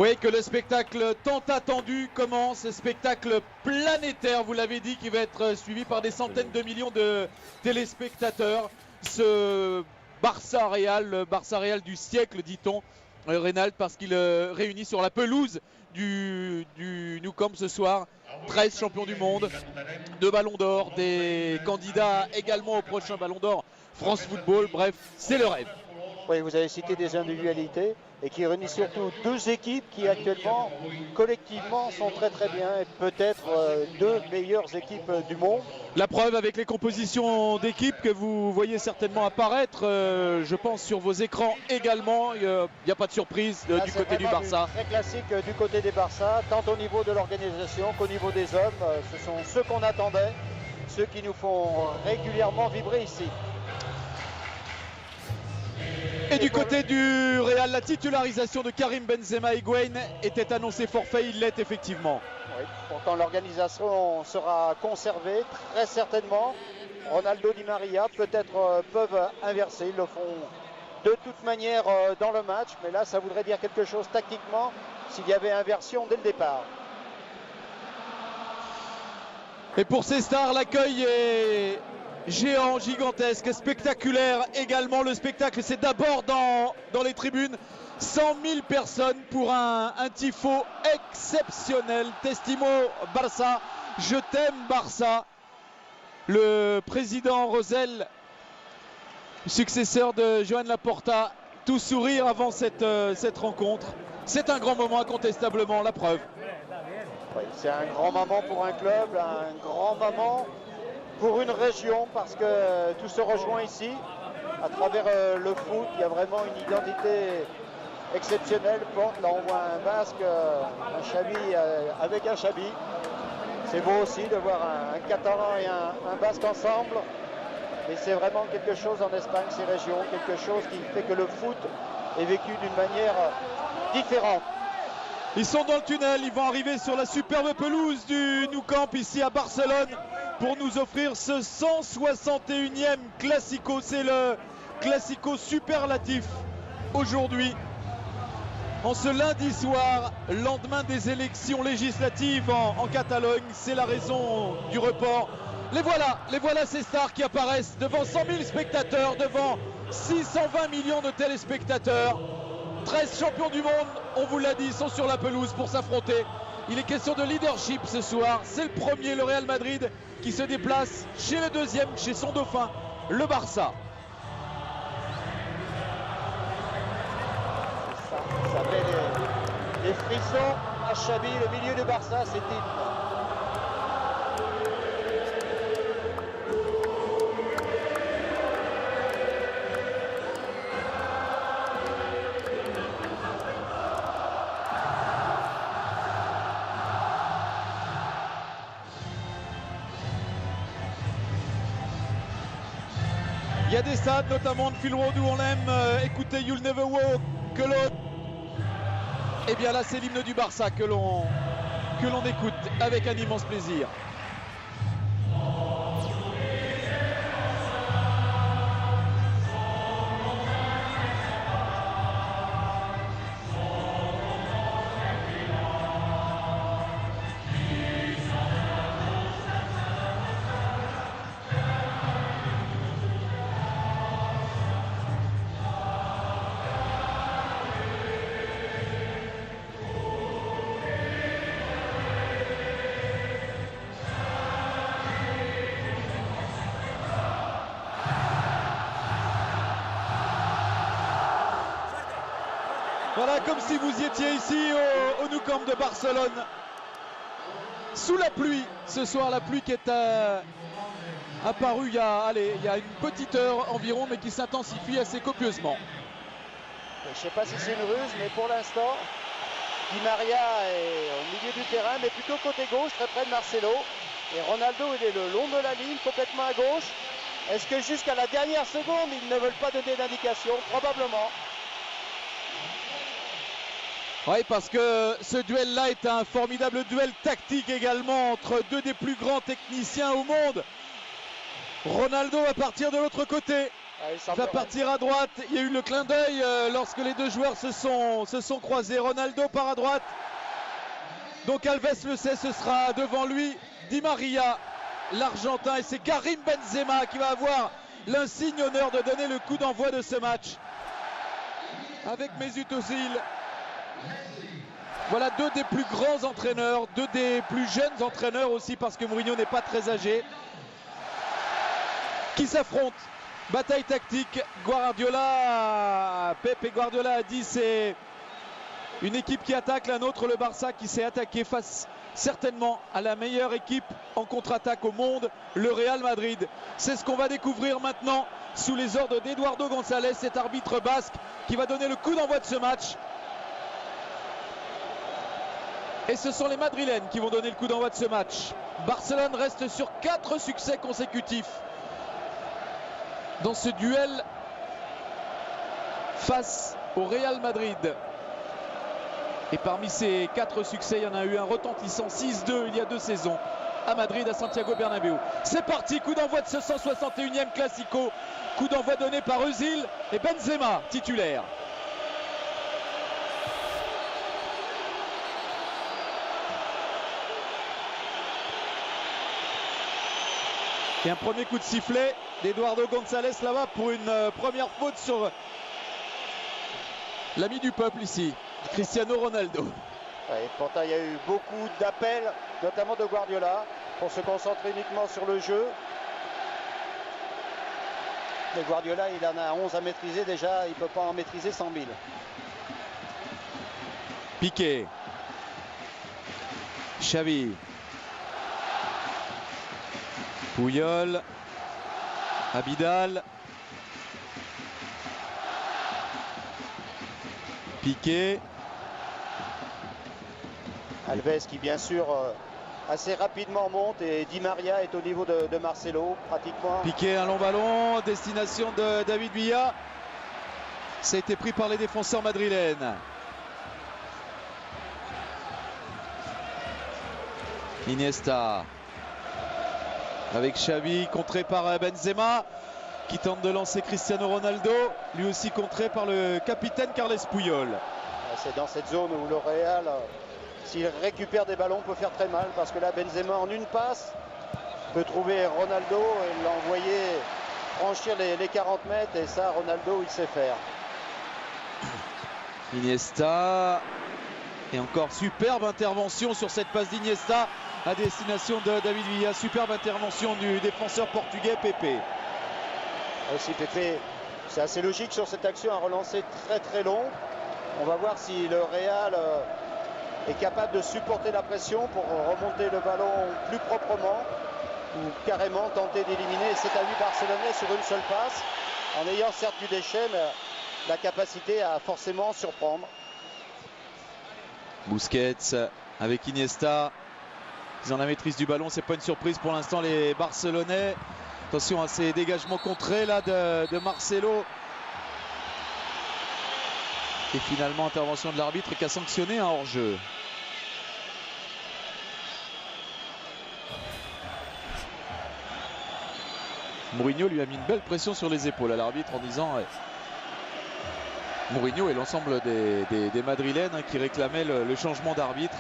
Oui, que le spectacle tant attendu commence, spectacle planétaire, vous l'avez dit, qui va être suivi par des centaines de millions de téléspectateurs. Ce Barça-Real, le Barça-Real du siècle, dit-on, Reynald, parce qu'il réunit sur la pelouse du Nou Camp ce soir 13 champions du monde, 2 ballons d'or, des candidats également au prochain ballon d'or France Football. Bref, c'est le rêve. Oui, vous avez cité des individualités et qui réunissent surtout deux équipes qui actuellement, collectivement, sont très très bien et peut-être deux meilleures équipes du monde. La preuve avec les compositions d'équipes que vous voyez certainement apparaître, je pense, sur vos écrans également. Il n'y a pas de surprise Là, du côté du Barça. Très classique du côté des Barça, tant au niveau de l'organisation qu'au niveau des hommes. Ce sont ceux qu'on attendait, ceux qui nous font régulièrement vibrer ici. Et du côté du Real, la titularisation de Karim Benzema Higuaín était annoncée forfait, il l'est effectivement. Oui, pourtant l'organisation sera conservée, très certainement. Ronaldo, Di Maria peut-être peuvent inverser, ils le font de toute manière dans le match, mais là ça voudrait dire quelque chose tactiquement s'il y avait inversion dès le départ. Et pour ces stars, l'accueil est géant, gigantesque, spectaculaire également. Le spectacle, c'est d'abord dans les tribunes. 100 000 personnes pour un tifo exceptionnel. Testimo Barça, je t'aime Barça. Le président Rosell, successeur de Joan Laporta, tout sourire avant cette rencontre. C'est un grand moment incontestablement, la preuve. Oui, c'est un grand moment pour un club, un grand moment pour une région, parce que tout se rejoint ici. À travers le foot, il y a vraiment une identité exceptionnelle. Là on voit un basque, un chabi avec un chabi. C'est beau aussi de voir un catalan et un basque ensemble. Mais c'est vraiment quelque chose en Espagne, ces régions, quelque chose qui fait que le foot est vécu d'une manière différente. Ils sont dans le tunnel, ils vont arriver sur la superbe pelouse du Nou Camp ici à Barcelone pour nous offrir ce 161e Classico. C'est le Classico superlatif aujourd'hui. En ce lundi soir, lendemain des élections législatives en Catalogne, c'est la raison du report. Les voilà ces stars qui apparaissent devant 100 000 spectateurs, devant 620 millions de téléspectateurs. 13 champions du monde, on vous l'a dit, sont sur la pelouse pour s'affronter. Il est question de leadership ce soir. C'est le premier, le Real Madrid, qui se déplace chez le deuxième, chez son dauphin, le Barça. Ça fait les frissons à Xavi, le milieu du Barça, c'est hymne. Il y a des stades, notamment de Phil Road où on aime écouter You'll Never Walk, que l'on... Et bien là, c'est l'hymne du Barça que l'on écoute avec un immense plaisir. Voilà, comme si vous y étiez ici au Nou Camp de Barcelone. Sous la pluie, ce soir, la pluie qui est apparue il y a une petite heure environ, mais qui s'intensifie assez copieusement. Je ne sais pas si c'est une ruse, mais pour l'instant, Di Maria est au milieu du terrain, mais plutôt côté gauche, très près de Marcelo. Et Ronaldo, il est le long de la ligne, complètement à gauche. Est-ce que jusqu'à la dernière seconde, ils ne veulent pas donner d'indication? Probablement. Oui, parce que ce duel-là est un formidable duel tactique également entre deux des plus grands techniciens au monde. Ronaldo va partir de l'autre côté. Il va partir à droite. Il y a eu le clin d'œil lorsque les deux joueurs se sont croisés. Ronaldo part à droite. Donc Alves le sait, ce sera devant lui Di Maria, l'Argentin, et c'est Karim Benzema qui va avoir l'insigne honneur de donner le coup d'envoi de ce match. Avec Mesut Özil. Voilà deux des plus grands entraîneurs, deux des plus jeunes entraîneurs aussi, parce que Mourinho n'est pas très âgé, qui s'affrontent. Bataille tactique. Pep Guardiola a dit c'est une équipe qui attaque, la nôtre, le Barça, qui s'est attaqué face certainement à la meilleure équipe en contre-attaque au monde, le Real Madrid. C'est ce qu'on va découvrir maintenant sous les ordres d'Eduardo González, cet arbitre basque qui va donner le coup d'envoi de ce match. Et ce sont les Madrilènes qui vont donner le coup d'envoi de ce match. Barcelone reste sur 4 succès consécutifs dans ce duel face au Real Madrid. Et parmi ces 4 succès, il y en a eu un retentissant 6-2 il y a 2 saisons à Madrid, à Santiago Bernabéu. C'est parti, coup d'envoi de ce 161e Classico. Coup d'envoi donné par Özil et Benzema, titulaire. Et un premier coup de sifflet d'Eduardo González là-bas pour une première faute sur l'ami du peuple ici, Cristiano Ronaldo. Et pourtant, il y a eu beaucoup d'appels, notamment de Guardiola, pour se concentrer uniquement sur le jeu. Mais Guardiola, il en a 11 à maîtriser déjà, il ne peut pas en maîtriser 100 000. Piqué. Xavi. Puyol. Abidal. Piqué. Alves qui bien sûr assez rapidement monte, et Di Maria est au niveau de Marcelo pratiquement. Piqué, un long ballon, destination de David Villa. Ça a été pris par les défenseurs madrilènes. Iniesta avec Xavi, contré par Benzema qui tente de lancer Cristiano Ronaldo, lui aussi contré par le capitaine Carles Puyol. C'est dans cette zone où le Real, s'il récupère des ballons, peut faire très mal, parce que là Benzema en une passe peut trouver Ronaldo et l'envoyer franchir les 40 mètres, et ça Ronaldo il sait faire. Iniesta, et encore superbe intervention sur cette passe d'Iniesta à destination de David Villa. Superbe intervention du défenseur portugais Pepe. Aussi Pepe, c'est assez logique sur cette action, un relancé très très long. On va voir si le Real est capable de supporter la pression pour remonter le ballon plus proprement, ou carrément tenter d'éliminer cet ami barcelonais sur une seule passe, en ayant certes du déchet, mais la capacité à forcément surprendre. Busquets avec Iniesta. Ils ont la maîtrise du ballon, c'est pas une surprise pour l'instant les Barcelonais. Attention à ces dégagements contrés là de Marcelo. Et finalement intervention de l'arbitre qui a sanctionné un hors-jeu. Mourinho lui a mis une belle pression sur les épaules à l'arbitre en disant Mourinho et l'ensemble des Madrilènes qui réclamaient le changement d'arbitre.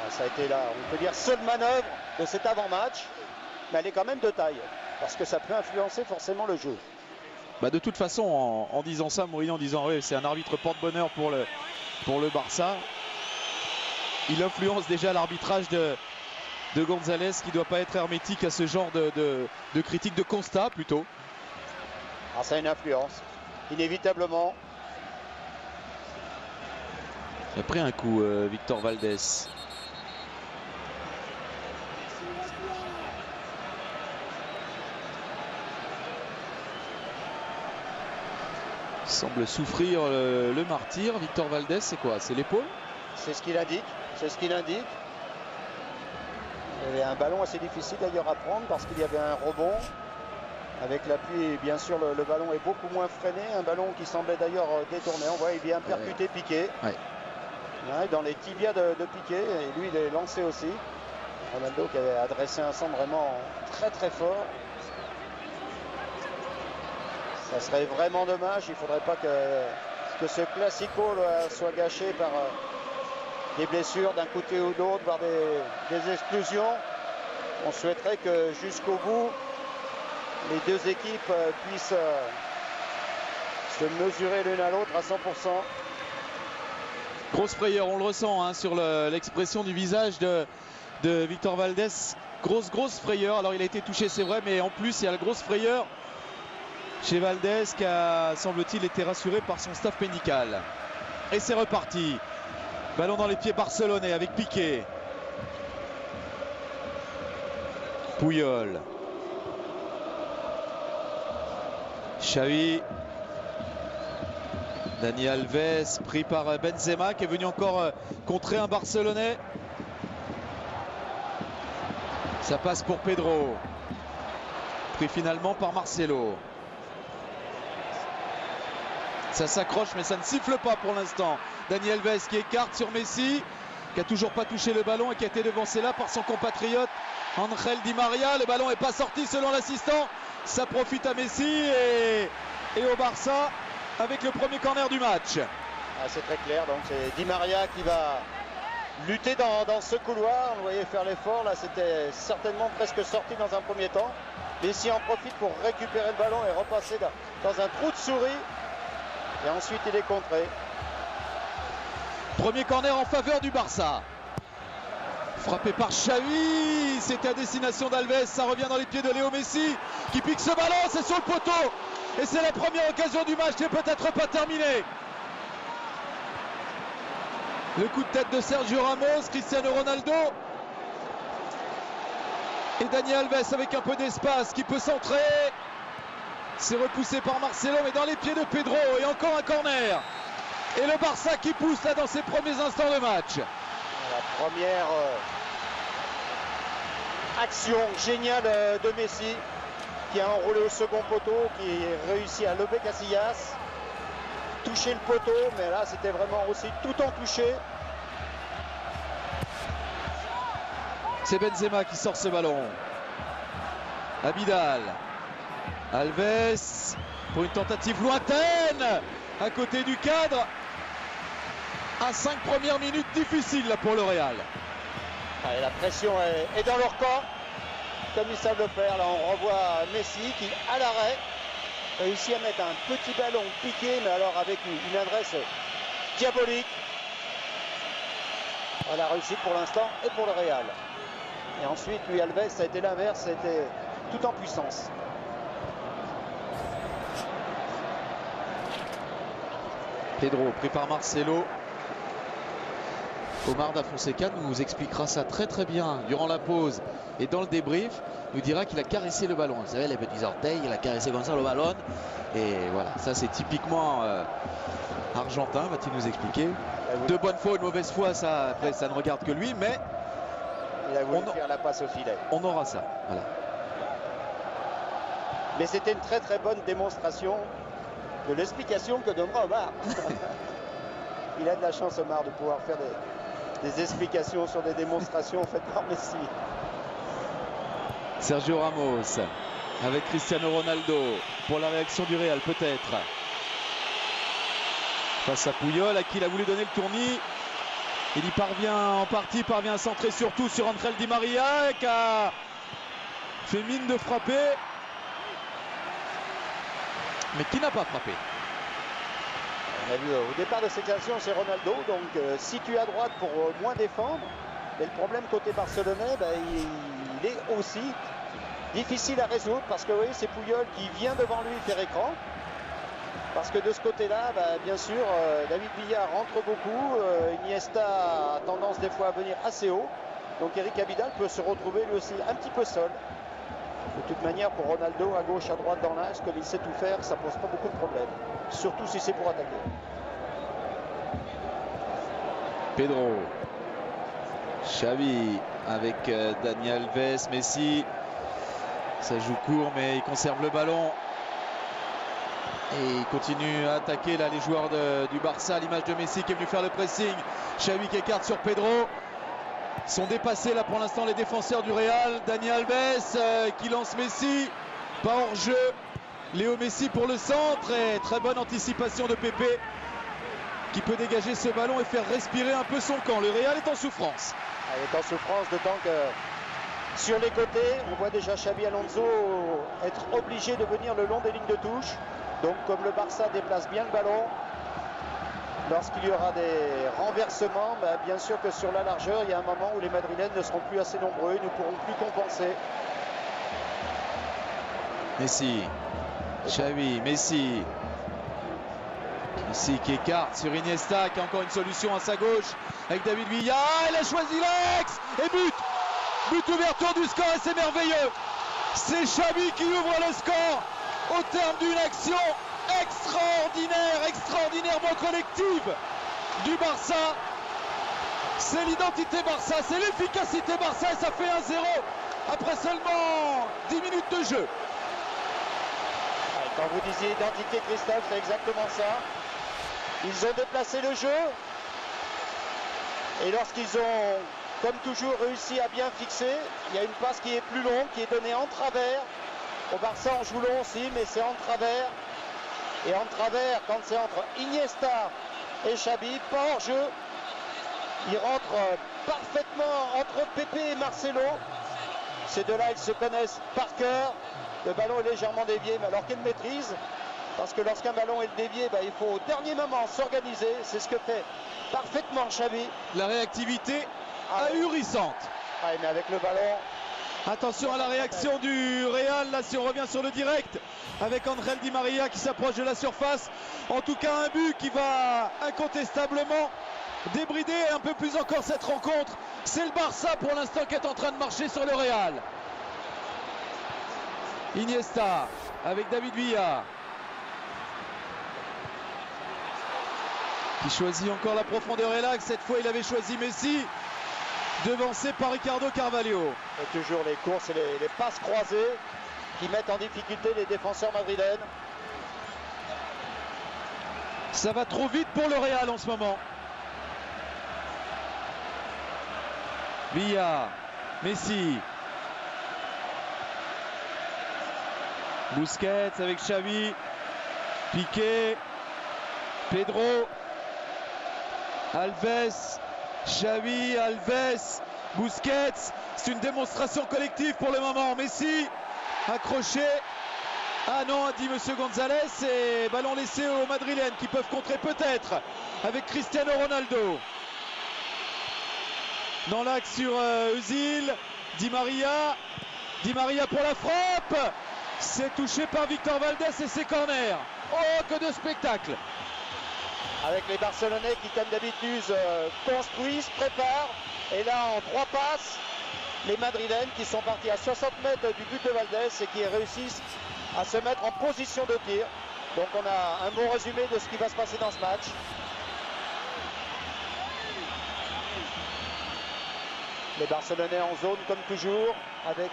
Ça a été là, on peut dire, seule manœuvre de cet avant-match, mais elle est quand même de taille, parce que ça peut influencer forcément le jeu. Bah de toute façon, en disant ça, Mourinho en disant oui, c'est un arbitre porte-bonheur pour le Barça, il influence déjà l'arbitrage de González, qui ne doit pas être hermétique à ce genre de critique, de constat plutôt. Alors ça a une influence, inévitablement. Après un coup, Victor Valdés. Semble souffrir le martyr. Victor Valdés, c'est quoi? C'est l'épaule? C'est ce qu'il indique. C'est ce qu'il indique. Il y avait un ballon assez difficile d'ailleurs à prendre, parce qu'il y avait un rebond. Avec l'appui, bien sûr, le ballon est beaucoup moins freiné. Un ballon qui semblait d'ailleurs détourné. On voit, il vient percuter Piqué. Ouais. Ouais, dans les tibias de Piqué. Et lui, il est lancé aussi. Ronaldo qui avait adressé un centre vraiment très très fort. Ça serait vraiment dommage. Il ne faudrait pas que ce Classico là, soit gâché par des blessures d'un côté ou de l'autre, voire des exclusions. On souhaiterait que jusqu'au bout, les deux équipes puissent se mesurer l'une à l'autre à 100%. Grosse frayeur, on le ressent hein, sur l'expression du visage de Victor Valdés. Grosse frayeur. Alors il a été touché, c'est vrai, mais en plus il y a la grosse frayeur chez Valdés qui a, semble-t-il, été rassuré par son staff médical. Et c'est reparti. Ballon dans les pieds barcelonais avec Piqué. Puyol. Xavi. Dani Alves pris par Benzema qui est venu encore contrer un Barcelonais. Ça passe pour Pedro. Pris finalement par Marcelo. Ça s'accroche mais ça ne siffle pas pour l'instant. Dani Alves qui écarte sur Messi, qui a toujours pas touché le ballon et qui a été devancé là par son compatriote Ángel Di María. Le ballon n'est pas sorti selon l'assistant. Ça profite à Messi et au Barça avec le premier corner du match. Ah, c'est très clair, donc c'est Di María qui va lutter dans ce couloir. On le voyait faire l'effort, là c'était certainement presque sorti dans un premier temps. Messi en profite pour récupérer le ballon et repasser dans un trou de souris. Et ensuite il est contré. Premier corner en faveur du Barça. Frappé par Xavi, c'était à destination d'Alves, ça revient dans les pieds de Léo Messi qui pique ce ballon, c'est sur le poteau. Et c'est la première occasion du match qui n'est peut-être pas terminée. Le coup de tête de Sergio Ramos, Cristiano Ronaldo. Et Dani Alves avec un peu d'espace qui peut centrer. C'est repoussé par Marcelo mais dans les pieds de Pedro et encore un corner. Et le Barça qui pousse là dans ses premiers instants de match. La première action géniale de Messi qui a enroulé au second poteau, qui réussit à lober Casillas, toucher le poteau, mais là c'était vraiment aussi tout en touché. C'est Benzema qui sort ce ballon. Abidal. Alves pour une tentative lointaine à côté du cadre. À 5 premières minutes difficiles là pour le Real. Allez, la pression est dans leur camp, comme ils savent le faire. Là on revoit Messi qui à l'arrêt réussit à mettre un petit ballon piqué, mais alors avec une adresse diabolique. La réussite pour l'instant et pour le Real. Et ensuite lui Alves, ça a été l'inverse, ça a été tout en puissance. Pedro pris par Marcelo. Omar Da Fonseca nous expliquera ça très bien durant la pause et dans le débrief. Nous dira qu'il a caressé le ballon. Vous savez, les petits orteils, il a caressé comme ça le ballon. Et voilà, ça c'est typiquement argentin, va-t-il nous expliquer. De bonne foi ou de mauvaise foi, ça, après, ça ne regarde que lui, mais il a voulu faire la passe au filet. On aura ça, voilà. Mais c'était une très bonne démonstration de l'explication que donnera Omar. Il a de la chance, Omar, de pouvoir faire des explications sur des démonstrations faites par Messi. Sergio Ramos avec Cristiano Ronaldo pour la réaction du Real peut-être. Face à Puyol à qui il a voulu donner le tournis. Il y parvient en partie, parvient à centrer surtout sur Ángel Di María qui a fait mine de frapper. Mais qui n'a pas frappé. On a vu au départ de cette action, c'est Ronaldo, donc situé à droite pour moins défendre. Mais le problème côté barcelonais, il est aussi difficile à résoudre parce que oui, c'est Puyol qui vient devant lui faire écran. Parce que de ce côté-là, bien sûr, David Villa rentre beaucoup. Iniesta a tendance des fois à venir assez haut. Donc Eric Abidal peut se retrouver lui aussi un petit peu seul. De toute manière, pour Ronaldo, à gauche, à droite dans l'axe, comme il sait tout faire, ça pose pas beaucoup de problèmes. Surtout si c'est pour attaquer. Pedro. Xavi avec Dani Alves, Messi. Ça joue court, mais il conserve le ballon. Et il continue à attaquer là les joueurs du Barça à l'image de Messi qui est venu faire le pressing. Xavi qui écarte sur Pedro. Sont dépassés là pour l'instant les défenseurs du Real. Dani Alves qui lance Messi. Pas hors jeu. Léo Messi pour le centre et très bonne anticipation de Pépé qui peut dégager ce ballon et faire respirer un peu son camp. Le Real est en souffrance. Elle est en souffrance, d'autant que sur les côtés, on voit déjà Xabi Alonso être obligé de venir le long des lignes de touche. Donc comme le Barça déplace bien le ballon, lorsqu'il y aura des renversements, bien sûr que sur la largeur, il y a un moment où les Madrilènes ne seront plus assez nombreux, ils ne pourront plus compenser. Messi, Xavi, Messi qui écarte sur Iniesta, qui a encore une solution à sa gauche avec David Villa. Il a choisi l'axe et but ouverture du score et c'est merveilleux. C'est Xavi qui ouvre le score au terme d'une action extraordinairement collective du Barça. C'est l'identité Barça, c'est l'efficacité Barça et ça fait 1-0 après seulement 10 minutes de jeu. Quand vous disiez identité, Christophe, c'est exactement ça. Ils ont déplacé le jeu et lorsqu'ils ont, comme toujours, réussi à bien fixer, il y a une passe qui est plus longue, qui est donnée en travers. Au Barça, on joue long aussi, mais c'est en travers. Et en travers, quand c'est entre Iniesta et Xavi, pas hors jeu, il rentre parfaitement entre Pépé et Marcelo. Ces deux-là, ils se connaissent par cœur. Le ballon est légèrement dévié, mais alors quelle maîtrise! Parce que lorsqu'un ballon est dévié, il faut au dernier moment s'organiser. C'est ce que fait parfaitement Xavi. La réactivité ahurissante. Mais avec le ballon. Attention à la réaction du Real, là si on revient sur le direct, avec Angel Di Maria qui s'approche de la surface. En tout cas un but qui va incontestablement débrider un peu plus encore cette rencontre. C'est le Barça pour l'instant qui est en train de marcher sur le Real. Iniesta avec David Villa. Qui choisit encore la profondeur et l'axe. Cette fois il avait choisi Messi, devancé par Ricardo Carvalho. Et toujours les courses et les passes croisées qui mettent en difficulté les défenseurs madrilènes. Ça va trop vite pour le Real en ce moment. Villa, Messi, Busquets avec Xavi, Piqué, Pedro, Alves, Xavi, Alves, Busquets. C'est une démonstration collective pour le moment. Messi accroché. Ah non, a dit Monsieur Gonzalez, et ballon laissé aux Madrilènes qui peuvent contrer peut-être avec Cristiano Ronaldo. Dans l'axe sur Özil, Di Maria pour la frappe. C'est touché par Victor Valdés et c'est corner. Oh, que de spectacle! Avec les Barcelonais qui, comme d'habitude, construisent, préparent. Et là, en 3 passes, les Madrilènes qui sont partis à 60 mètres du but de Valdés et qui réussissent à se mettre en position de tir. Donc on a un bon résumé de ce qui va se passer dans ce match. Les Barcelonais en zone comme toujours, avec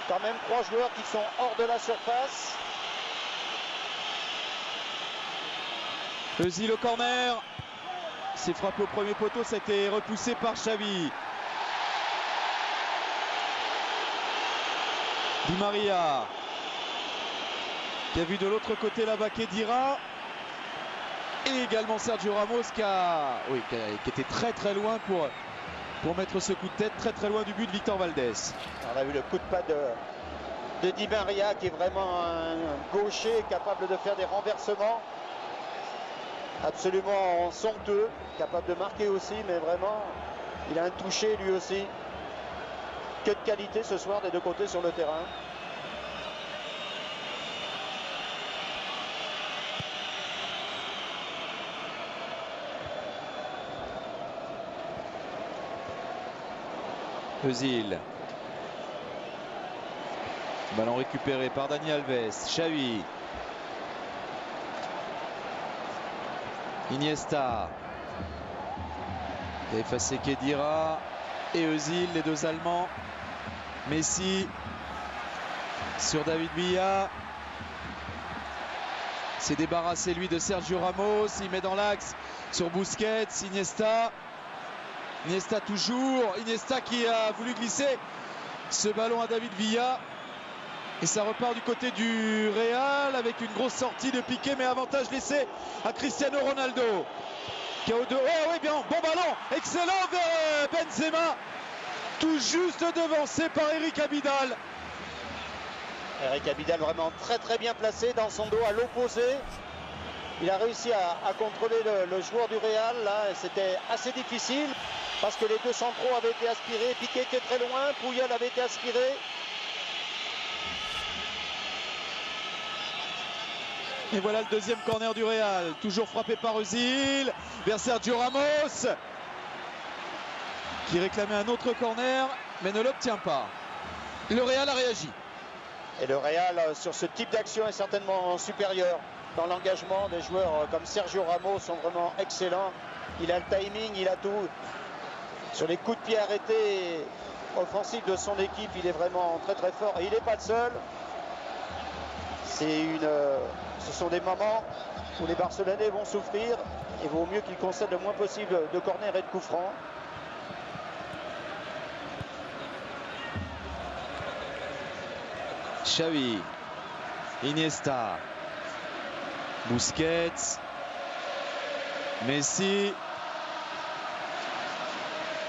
quand même 3 joueurs qui sont hors de la surface. Özil au corner. C'est frappé au premier poteau, ça a été repoussé par Xavi. Di Maria qui a vu de l'autre côté là-bas Khedira. Et également Sergio Ramos qui était très loin pour mettre ce coup de tête, très loin du but de Victor Valdés. On a vu le coup de pas de Di Maria qui est vraiment un gaucher capable de faire des renversements. Absolument somptueux, capable de marquer aussi, mais vraiment, il a un toucher lui aussi. Que de qualité ce soir des deux côtés sur le terrain. Özil. Ballon récupéré par Dani Alves. Xavi. Iniesta. Effacé Khedira. Et Özil, les deux Allemands. Messi. Sur David Villa. S'est débarrassé lui de Sergio Ramos. Il met dans l'axe sur Busquets. Iniesta. Iniesta toujours. Iniesta qui a voulu glisser ce ballon à David Villa. Et ça repart du côté du Real avec une grosse sortie de Piqué, mais avantage laissé à Cristiano Ronaldo. Qui a au deux. Oh oui, bien, bon ballon, excellent vers Benzema. Tout juste devancé par Eric Abidal. Eric Abidal vraiment très bien placé dans son dos à l'opposé. Il a réussi à contrôler le joueur du Real. Là, c'était assez difficile parce que les deux centraux avaient été aspirés. Piqué était très loin, Puyol avait été aspiré. Et voilà le deuxième corner du Real, toujours frappé par Özil, vers Sergio Ramos, qui réclamait un autre corner, mais ne l'obtient pas. Le Real a réagi. Et le Real, sur ce type d'action, est certainement supérieur. Dans l'engagement, des joueurs comme Sergio Ramos sont vraiment excellents. Il a le timing, il a tout. Sur les coups de pied arrêtés offensifs de son équipe, il est vraiment très fort. Et il n'est pas le seul. Ce sont des moments où les Barcelonais vont souffrir. Il vaut mieux qu'ils concèdent le moins possible de corner et de coups francs. Xavi, Iniesta, Busquets, Messi.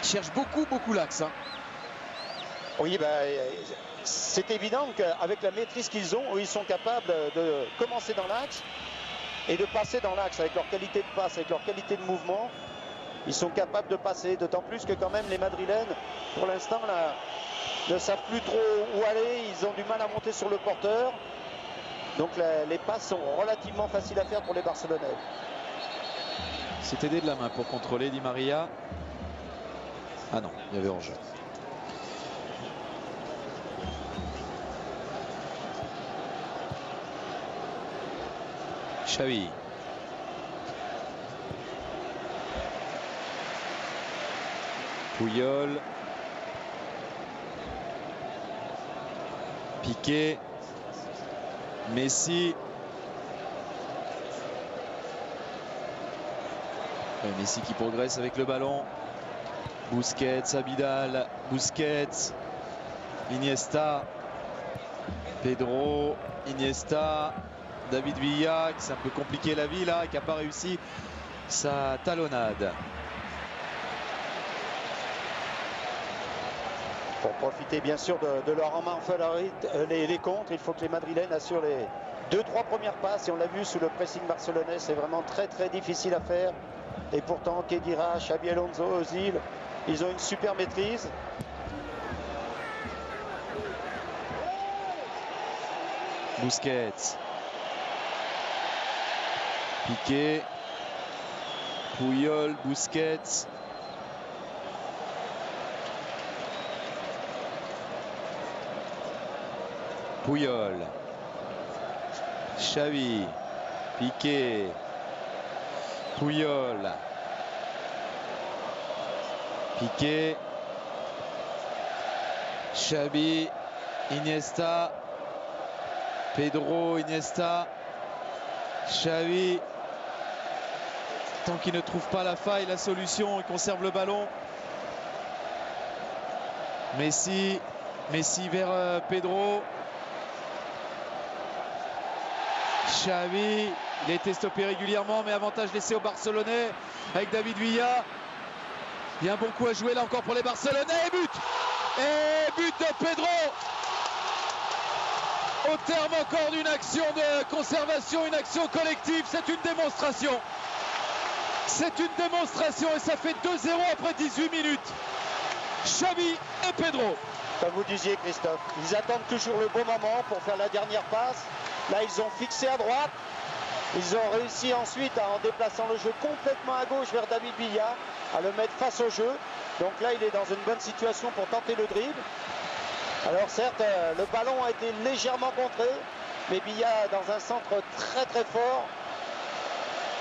Il cherche beaucoup l'axe. Hein. Oui, c'est évident qu'avec la maîtrise qu'ils ont, ils sont capables de commencer dans l'axe et de passer dans l'axe avec leur qualité de passe, avec leur qualité de mouvement. Ils sont capables de passer, d'autant plus que quand même les Madrilènes, pour l'instant, ne savent plus trop où aller. Ils ont du mal à monter sur le porteur. Donc les passes sont relativement faciles à faire pour les Barcelonais. C'est aidé de la main pour contrôler Di Maria. Ah non, il y avait hors-jeu. Xavi. Puyol. Piqué. Messi. Messi qui progresse avec le ballon. Busquets, Abidal, Busquets, Iniesta, Pedro, Iniesta, David Villa, qui s'est un peu compliqué la vie là, qui n'a pas réussi sa talonnade. Pour profiter bien sûr de leur en main favorite, les contres, il faut que les Madrilènes assurent les 2-3 premières passes. Et on l'a vu sous le pressing barcelonais, c'est vraiment très difficile à faire. Et pourtant, Khedira, Xabi Alonso, Özil, ils ont une super maîtrise. Busquets. Piqué. Puyol, Busquets. Puyol. Xavi. Piqué. Puyol. Piqué. Xavi. Iniesta. Pedro, Iniesta. Xavi. Tant qu'il ne trouve pas la faille, la solution, il conserve le ballon. Messi. Messi vers Pedro. Xavi, il a été stoppé régulièrement, mais avantage laissé aux Barcelonais avec David Villa. Il y a un bon coup à jouer là encore pour les Barcelonais. Et but! Et but de Pedro! Au terme encore d'une action de conservation, une action collective, c'est une démonstration. C'est une démonstration et ça fait 2-0 après 18 minutes. Xavi et Pedro. Comme vous disiez Christophe, ils attendent toujours le bon moment pour faire la dernière passe. Là ils ont fixé à droite. Ils ont réussi ensuite, en déplaçant le jeu complètement à gauche vers David Villa, à le mettre face au jeu. Donc là il est dans une bonne situation pour tenter le dribble. Alors certes, le ballon a été légèrement contré, mais Villa dans un centre très fort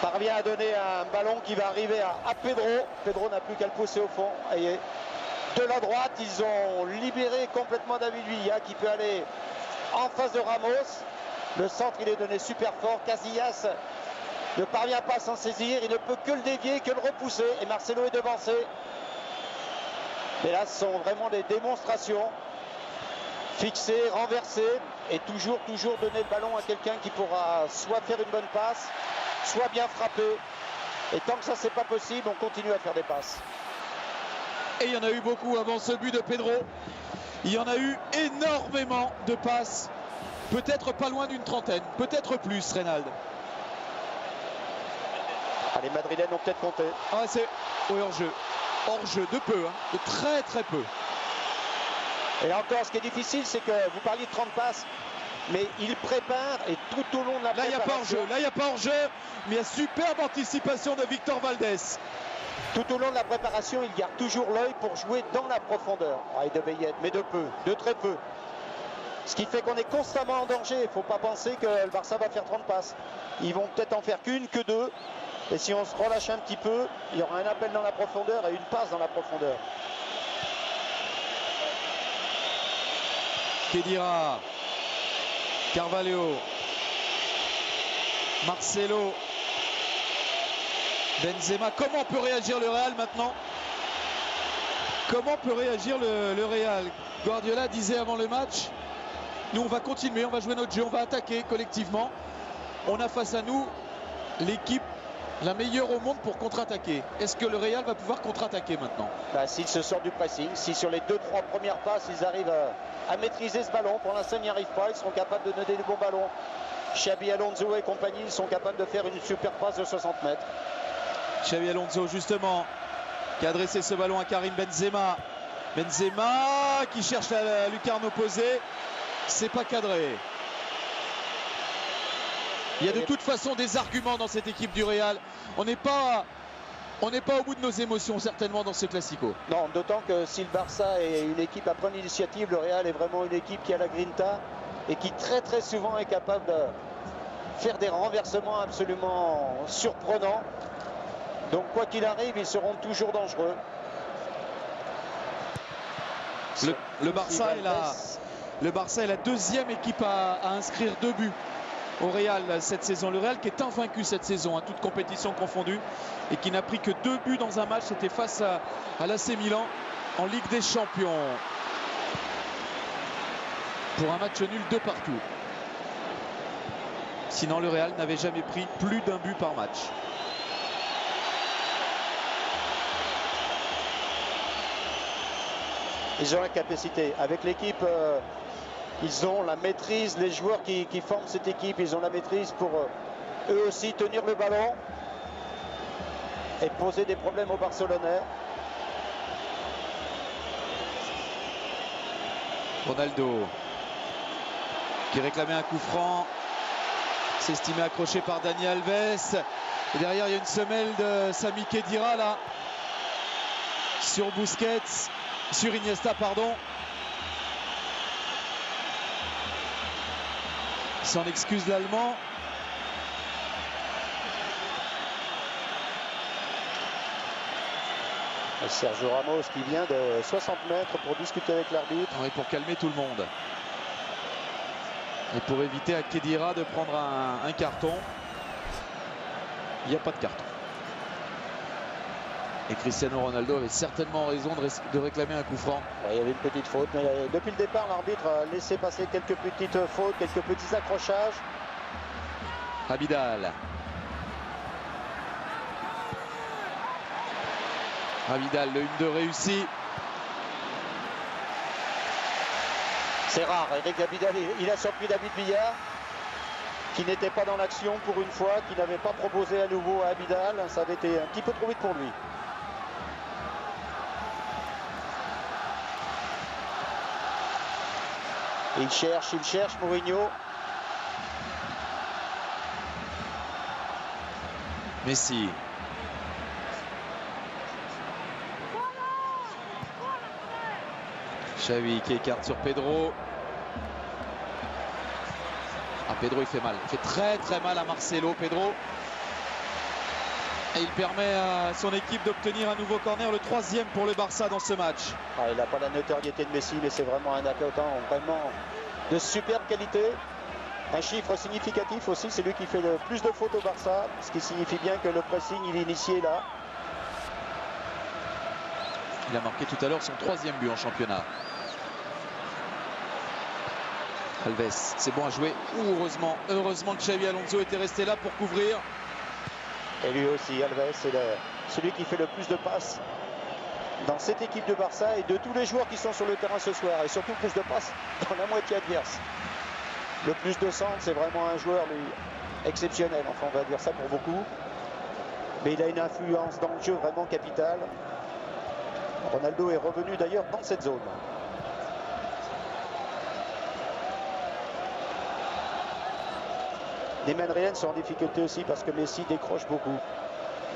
parvient à donner un ballon qui va arriver à Pedro. Pedro n'a plus qu'à le pousser au fond. Et de la droite, ils ont libéré complètement David Villa qui peut aller en face de Ramos. Le centre, il est donné super fort. Casillas ne parvient pas à s'en saisir. Il ne peut que le dévier, que le repousser. Et Marcelo est devancé. Mais là, ce sont vraiment des démonstrations. Fixé, renversé. et toujours donner le ballon à quelqu'un qui pourra soit faire une bonne passe, soit bien frapper. Et tant que ça c'est pas possible, on continue à faire des passes. Et il y en a eu beaucoup avant ce but de Pedro. Il y en a eu énormément de passes. Peut-être pas loin d'une trentaine, peut-être plus, Reynald. Ah, les Madrilènes ont peut-être compté. Ah, c'est hors-jeu. Hors-jeu, de peu, hein, de très très peu. Et encore, ce qui est difficile, c'est que vous parliez de 30 passes, mais il prépare et tout au long de la Là, il n'y a pas hors-jeu. Là, il n'y a pas hors-jeu, mais il y a superbe anticipation de Victor Valdés. Tout au long de la préparation, il garde toujours l'œil pour jouer dans la profondeur. Ah, et de Bayet, mais de peu, de très peu. Ce qui fait qu'on est constamment en danger. Il ne faut pas penser que le Barça va faire 30 passes. Ils vont peut-être en faire qu'une, que deux. Et si on se relâche un petit peu, il y aura un appel dans la profondeur et une passe dans la profondeur. Khedira, Carvalho, Marcelo, Benzema. Comment peut réagir le Real maintenant? Comment peut réagir le Real? Guardiola disait avant le match, nous on va continuer, on va jouer notre jeu, on va attaquer collectivement. On a face à nous l'équipe la meilleure au monde pour contre-attaquer. Est-ce que le Real va pouvoir contre-attaquer maintenant? S'ils se sortent du pressing, si sur les 2-3 premières passes ils arrivent à maîtriser ce ballon, pour l'instant ils n'y arrivent pas, ils seront capables de donner du bon ballon. Xabi Alonso et compagnie, ils sont capables de faire une super passe de 60 mètres. Xabi Alonso justement qui a adressé ce ballon à Karim Benzema. Benzema qui cherche la lucarne opposée, c'est pas cadré. Il y a de toute façon des arguments dans cette équipe du Real. On n'est pas au bout de nos émotions certainement dans ce Classico. Non, d'autant que si le Barça est une équipe à prendre l'initiative, le Real est vraiment une équipe qui a la grinta et qui très très souvent est capable de faire des renversements absolument surprenants. Donc quoi qu'il arrive, ils seront toujours dangereux. Le Barça est la deuxième équipe à inscrire 2 buts au Real cette saison. Le Real qui est invaincu cette saison, hein, toute compétition confondue, et qui n'a pris que 2 buts dans un match. C'était face à l'AC Milan en Ligue des Champions. Pour un match nul 2 partout. Sinon, le Real n'avait jamais pris plus d'un but par match. Ils ont la capacité. Avec l'équipe, ils ont la maîtrise. Les joueurs qui forment cette équipe, ils ont la maîtrise pour eux aussi tenir le ballon et poser des problèmes aux Barcelonais. Ronaldo qui réclamait un coup franc, s'estimait accroché par Dani Alves. Et derrière, il y a une semelle de Sami Khedira là sur Busquets, sur Iniesta, pardon. S'en excuse l'Allemand. Sergio Ramos qui vient de 60 mètres pour discuter avec l'arbitre. Oui, pour calmer tout le monde. Et pour éviter à Khedira de prendre un carton. Il n'y a pas de carton. Et Cristiano Ronaldo avait certainement raison de réclamer un coup franc. Il y avait une petite faute, mais depuis le départ, l'arbitre a laissé passer quelques petites fautes, quelques petits accrochages. Abidal. Abidal, le 1-2 réussi. C'est rare, Eric Abidal, il a surpris David Villa, qui n'était pas dans l'action pour une fois, qui n'avait pas proposé à nouveau à Abidal. Ça avait été un petit peu trop vite pour lui. Il cherche Mourinho. Messi. Xavi qui écarte sur Pedro. Ah, Pedro il fait mal. Il fait très très mal à Marcelo, Pedro. Et il permet à son équipe d'obtenir un nouveau corner, le 3e pour le Barça dans ce match. Ah, il n'a pas la notoriété de Messi, mais c'est vraiment un attaquant vraiment de superbe qualité. Un chiffre significatif aussi, c'est lui qui fait le plus de fautes au Barça, ce qui signifie bien que le pressing il est initié là. Il a marqué tout à l'heure son 3e but en championnat. Alves, c'est bon à jouer. Heureusement que Xabi Alonso était resté là pour couvrir. Et lui aussi, Alves, c'est celui qui fait le plus de passes dans cette équipe de Barça et de tous les joueurs qui sont sur le terrain ce soir. Et surtout plus de passes dans la moitié adverse. Le plus de centre, c'est vraiment un joueur lui, exceptionnel. Enfin, on va dire ça pour beaucoup. Mais il a une influence dans le jeu vraiment capitale. Ronaldo est revenu d'ailleurs dans cette zone. Les Madrilènes sont en difficulté aussi parce que Messi décroche beaucoup.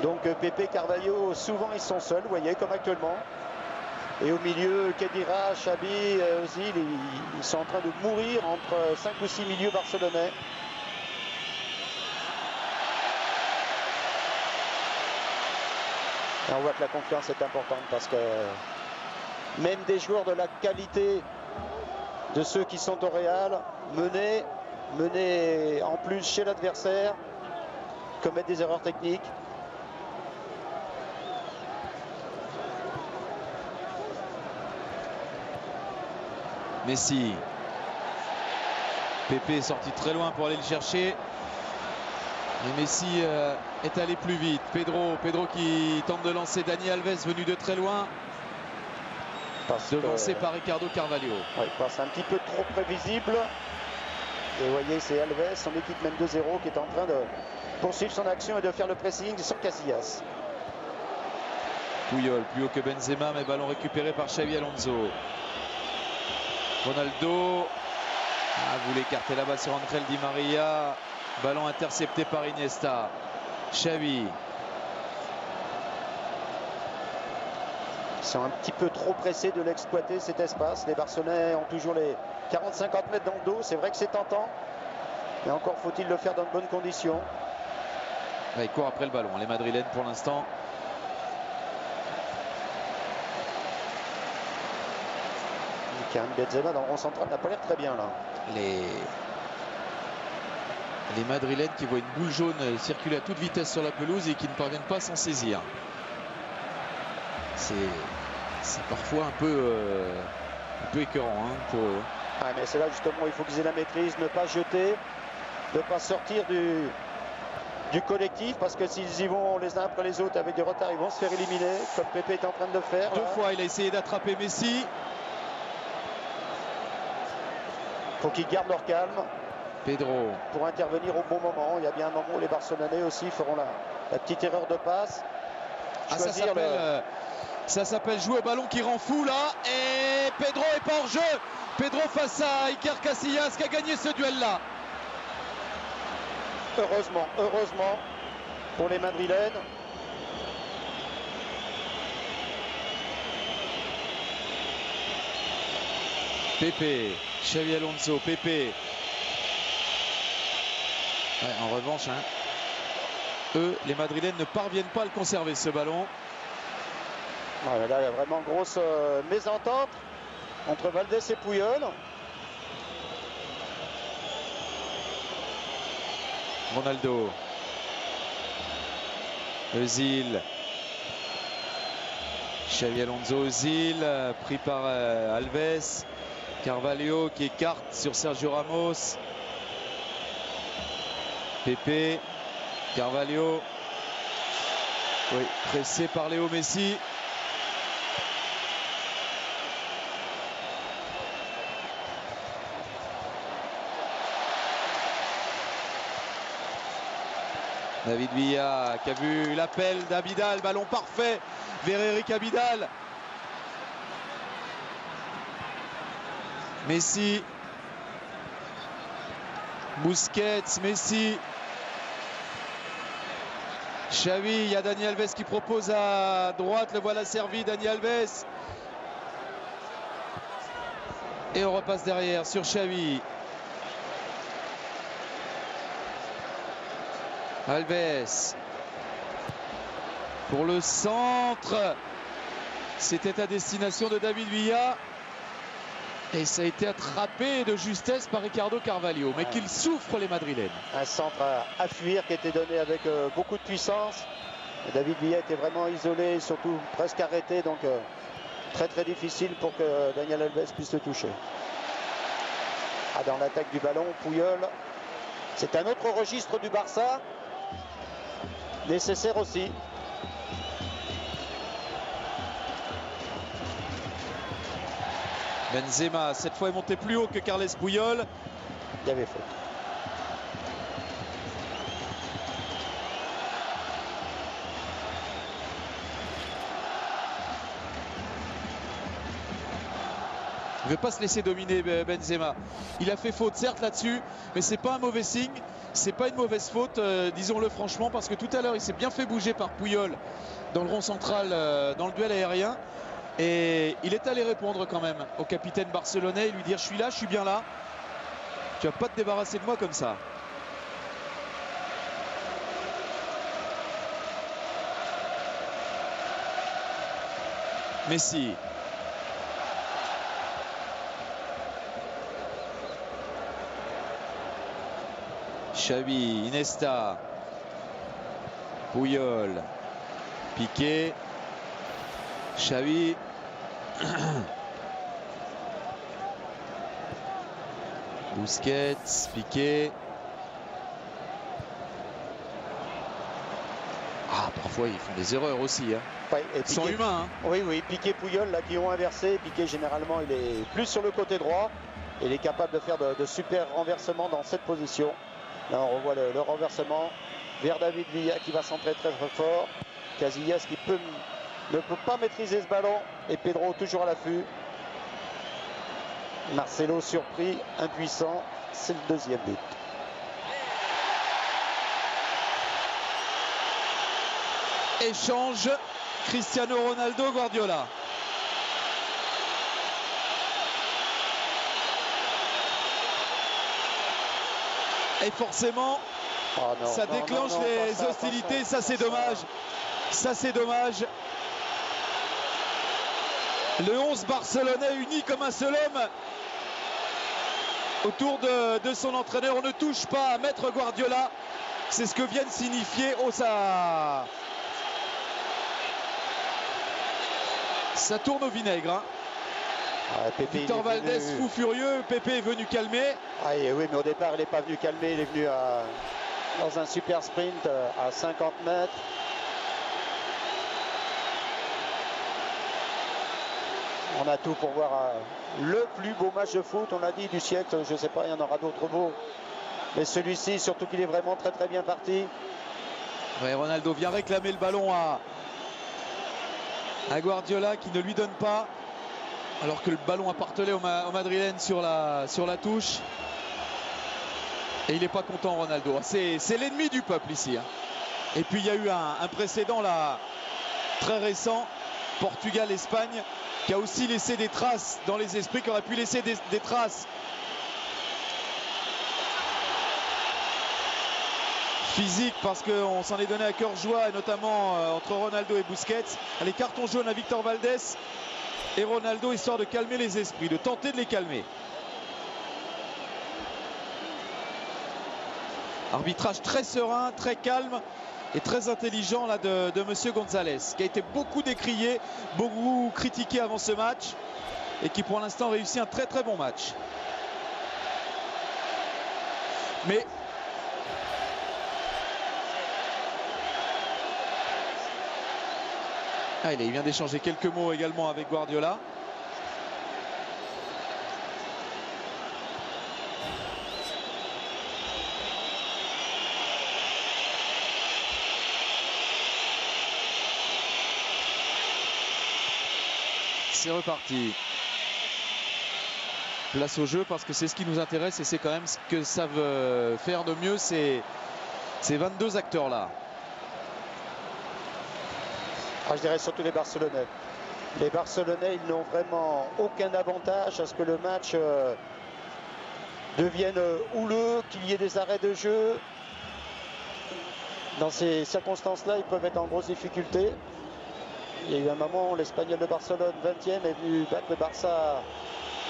Donc Pepe, Carvalho, souvent ils sont seuls, vous voyez, comme actuellement. Et au milieu, Khedira, Xabi, Ozil, ils sont en train de mourir entre 5 ou 6 milieux barcelonais. Et on voit que la confiance est importante parce que même des joueurs de la qualité de ceux qui sont au Real, menés en plus chez l'adversaire, commettent des erreurs techniques. Messi. Pepe est sorti très loin pour aller le chercher. Et Messi est allé plus vite. Pedro qui tente de lancer Dani Alves venu de très loin. Devancé par Ricardo Carvalho. Oui, passe un petit peu trop prévisible. Et vous voyez, c'est Alves, son équipe mène 2-0, qui est en train de poursuivre son action et de faire le pressing sur Casillas. Puyol, plus haut que Benzema, mais ballon récupéré par Xabi Alonso. Ronaldo voulait écarter la balle sur Angel Di Maria. Ballon intercepté par Iniesta. Xavi. Ils sont un petit peu trop pressés de l'exploiter cet espace. Les Barcelonais ont toujours les 40-50 mètres dans le dos. C'est vrai que c'est tentant. Mais encore faut-il le faire dans de bonnes conditions. Ils courent après le ballon. Les Madrilènes pour l'instant. Karim Benzema dans le rond central n'a pas l'air très bien là. Les Madrilènes qui voient une boule jaune circuler à toute vitesse sur la pelouse et qui ne parviennent pas à s'en saisir. C'est parfois un peu écœurant pour eux. Ah, mais c'est là justement où il faut qu'ils aient la maîtrise, ne pas jeter, ne pas sortir du collectif, parce que s'ils y vont les uns après les autres avec des retards, ils vont se faire éliminer, comme Pepe est en train de le faire. Deux fois, il a essayé d'attraper Messi. Faut qu'ils gardent leur calme. Pedro. Pour intervenir au bon moment. Il y a bien un moment où les Barcelonais aussi feront la petite erreur de passe. Ça s'appelle jouer au ballon qui rend fou là. Et Pedro est pas hors jeu. Pedro face à Iker Casillas qui a gagné ce duel là. Heureusement pour les Madrilènes. Pepe, Xabi Alonso, Pepe. Ouais, en revanche, eux, les Madrilènes ne parviennent pas à le conserver ce ballon. Ouais, là, il y a vraiment grosse mésentente entre Valdés et Puyol. Ronaldo. Özil. Xabi Alonso, Özil, pris par Alves. Carvalho qui écarte sur Sergio Ramos. Pepe. Carvalho. Oui, pressé par Léo Messi. David Villa qui a vu l'appel d'Abidal, ballon parfait vers Eric Abidal. Messi. Busquets, Messi. Xavi, il y a Dani Alves qui propose à droite, le voilà servi, Dani Alves. Et on repasse derrière sur Xavi. Alves pour le centre, c'était à destination de David Villa et ça a été attrapé de justesse par Ricardo Carvalho, mais qu'ils souffrent les Madrilènes. Un centre à fuir qui était donné avec beaucoup de puissance. David Villa était vraiment isolé, surtout presque arrêté, donc très difficile pour que Daniel Alves puisse le toucher. dans l'attaque du ballon, Puyol. C'est un autre registre du Barça. Nécessaire aussi. Benzema, cette fois, est monté plus haut que Carles Puyol. Il y avait faute. Il ne veut pas se laisser dominer, Benzema. Il a fait faute certes là-dessus, mais c'est pas un mauvais signe, c'est pas une mauvaise faute, disons-le franchement, parce que tout à l'heure il s'est bien fait bouger par Puyol dans le rond central, dans le duel aérien, et il est allé répondre quand même au capitaine barcelonais et lui dire: je suis là, je suis bien là, tu vas pas te débarrasser de moi comme ça. Messi. Xavi, Iniesta, Puyol, Piqué, Xavi, Busquets, Piqué. Ah, parfois ils font des erreurs aussi. Hein. Ouais, Ils sont humains. Hein. Oui, oui, Piqué, Puyol là qui ont inversé. Piqué généralement il est plus sur le côté droit. Il est capable de faire de super renversements dans cette position. Là on revoit le renversement vers David Villa qui va centrer très très fort. Casillas qui ne peut pas maîtriser ce ballon et Pedro toujours à l'affût. Marcelo surpris, impuissant, c'est le deuxième but. Échange Cristiano Ronaldo, Guardiola. Et forcément, ça déclenche les hostilités. Ça, c'est dommage. Ça, c'est dommage. Le 11 barcelonais uni comme un seul homme autour de son entraîneur. On ne touche pas à Maître Guardiola. C'est ce que viennent signifier. Oh, ça tourne au vinaigre. Hein. Victor Valdés, fou furieux. Pépé est venu calmer. Oui, mais au départ, il n'est pas venu calmer. Il est venu dans un super sprint à 50 mètres. On a tout pour voir le plus beau match de foot, on l'a dit, du siècle. Je ne sais pas, il y en aura d'autres beaux. Mais celui-ci, surtout qu'il est vraiment très très bien parti. Ouais, Ronaldo vient réclamer le ballon à Guardiola qui ne lui donne pas. Alors que le ballon appartenait au Madrilène sur la touche. Et il n'est pas content, Ronaldo. C'est l'ennemi du peuple ici. Hein. Et puis il y a eu un précédent là, très récent, Portugal-Espagne, qui a aussi laissé des traces dans les esprits, qui aurait pu laisser des traces physiques, parce qu'on s'en est donné à cœur joie, et notamment entre Ronaldo et Busquets. Les cartons jaunes à Victor Valdés et Ronaldo, histoire de calmer les esprits, de tenter de les calmer. Arbitrage très serein, très calme et très intelligent là de Monsieur González, qui a été beaucoup décrié, beaucoup critiqué avant ce match et qui pour l'instant réussit un très très bon match. Mais il vient d'échanger quelques mots également avec Guardiola. C'est reparti. Place au jeu, parce que c'est ce qui nous intéresse et c'est quand même ce que savent faire de mieux ces 22 acteurs là. Je dirais surtout les Barcelonais. Les Barcelonais, ils n'ont vraiment aucun avantage à ce que le match devienne houleux, qu'il y ait des arrêts de jeu. Dans ces circonstances-là, ils peuvent être en grosse difficulté. Il y a eu un moment où l'Espagnol de Barcelone, 20e, est venu battre le Barça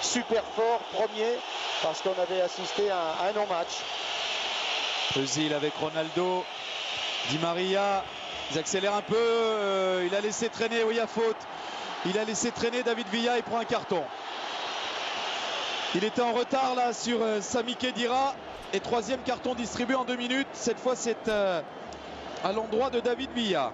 super fort, premier, parce qu'on avait assisté à un non-match. Özil avec Ronaldo, Di Maria. Ils accélèrent un peu, il a laissé traîner, oui, à faute. Il a laissé traîner David Villa, il prend un carton. Il était en retard là sur Sami Khedira. Et troisième carton distribué en 2 minutes. Cette fois c'est à l'endroit de David Villa.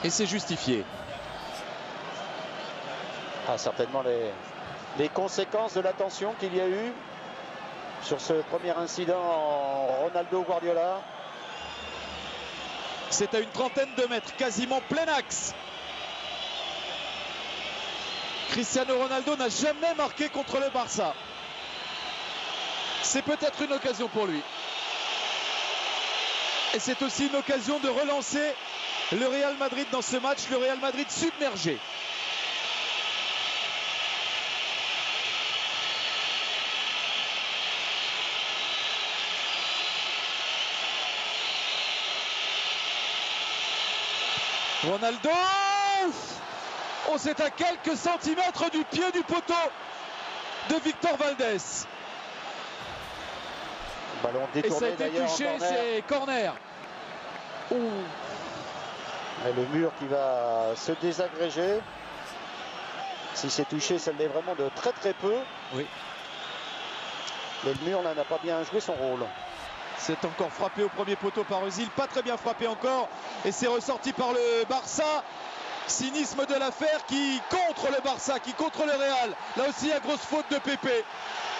Et c'est justifié. Ah, certainement les conséquences de l'attention qu'il y a eu sur ce premier incident en Ronaldo Guardiola. C'est à une trentaine de mètres, quasiment plein axe. Cristiano Ronaldo n'a jamais marqué contre le Barça. C'est peut-être une occasion pour lui. Et c'est aussi une occasion de relancer le Real Madrid dans ce match, le Real Madrid submergé. Ronaldo, oh, c'est à quelques centimètres du pied du poteau de Victor Valdés. Ballon détourné, et ça a été touché, c'est corner. Et le mur qui va se désagréger. Si c'est touché, ça l'est vraiment de très très peu. Oui. Mais le mur là n'a pas bien joué son rôle. C'est encore frappé au premier poteau par Özil, pas très bien frappé encore. Et c'est ressorti par le Barça. Cynisme de l'affaire qui contre le Barça, qui contre le Real. Là aussi, il y a grosse faute de Pepe.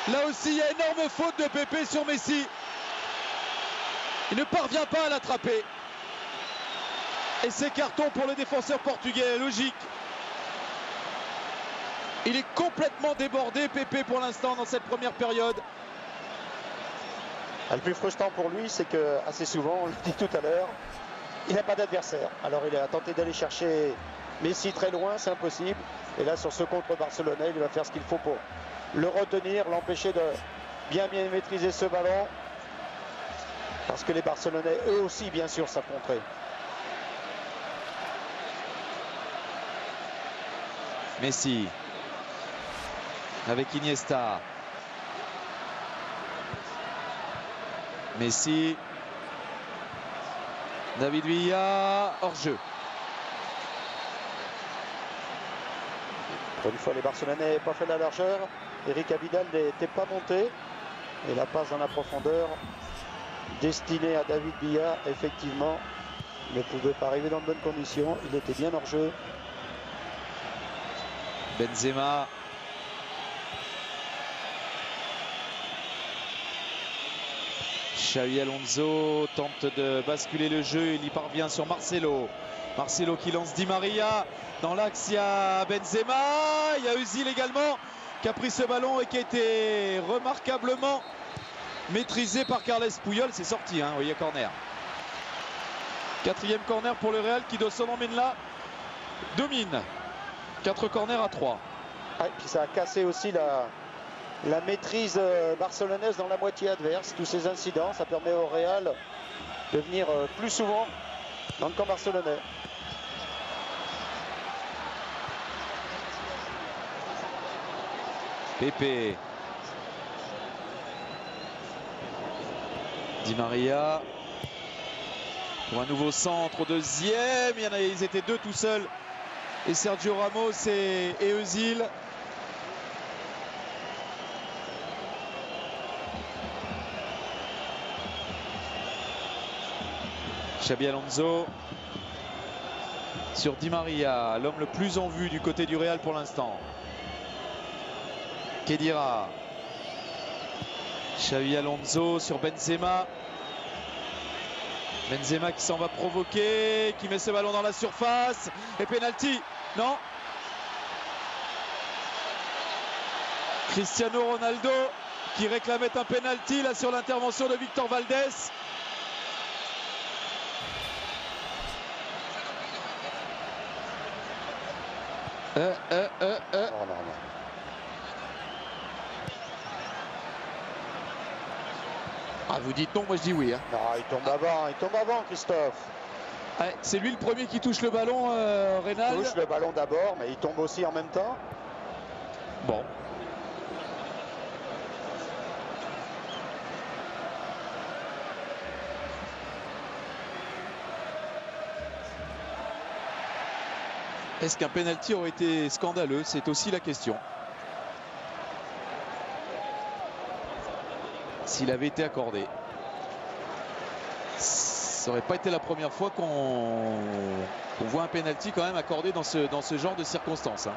Là aussi, il y a énorme faute de Pepe sur Messi. Il ne parvient pas à l'attraper. Et c'est carton pour le défenseur portugais, logique. Il est complètement débordé, Pepe, pour l'instant, dans cette première période. Le plus frustrant pour lui, c'est que assez souvent, on le dit tout à l'heure, il n'a pas d'adversaire. Alors il a tenté d'aller chercher Messi très loin, c'est impossible. Et là, sur ce contre barcelonais, il va faire ce qu'il faut pour le retenir, l'empêcher de bien maîtriser ce ballon. Parce que les Barcelonais, eux aussi, bien sûr, savent contrer. Messi avec Iniesta. Messi, David Villa, hors-jeu. Pour une fois, les Barcelonais n'avaient pas fait la largeur. Eric Abidal n'était pas monté. Et la passe dans la profondeur, destinée à David Villa, effectivement, ne pouvait pas arriver dans de bonnes conditions. Il était bien hors-jeu. Benzema. Xabi Alonso tente de basculer le jeu, il y parvient sur Marcelo. Marcelo qui lance Di Maria. Dans l'axe, il y a Benzema, il y a Özil également qui a pris ce ballon et qui a été remarquablement maîtrisé par Carles Puyol. C'est sorti, hein, vous voyez, corner. Quatrième corner pour le Real qui, de son emmène là, domine. 4 corners à 3. Ouais, puis ça a cassé aussi la maîtrise barcelonaise dans la moitié adverse. Tous ces incidents, ça permet au Real de venir plus souvent dans le camp barcelonais. Pepe. Di Maria. Pour un nouveau centre au deuxième. Ils étaient deux tout seuls. Et Sergio Ramos et Özil. Xabi Alonso sur Di Maria, l'homme le plus en vue du côté du Real pour l'instant. Khedira. Xabi Alonso sur Benzema. Benzema qui s'en va provoquer, qui met ce ballon dans la surface. Et penalty, non. Cristiano Ronaldo qui réclamait un penalty là sur l'intervention de Victor Valdés. Oh, non. Ah, vous dites non, moi je dis oui. Hein. Non, il tombe avant, Christophe. Ouais, c'est lui le premier qui touche le ballon, Reynal. Il touche le ballon d'abord, mais il tombe aussi en même temps. Bon. Est-ce qu'un penalty aurait été scandaleux? C'est aussi la question. S'il avait été accordé. Ça n'aurait pas été la première fois qu'on voit un penalty quand même accordé dans ce genre de circonstances. Hein.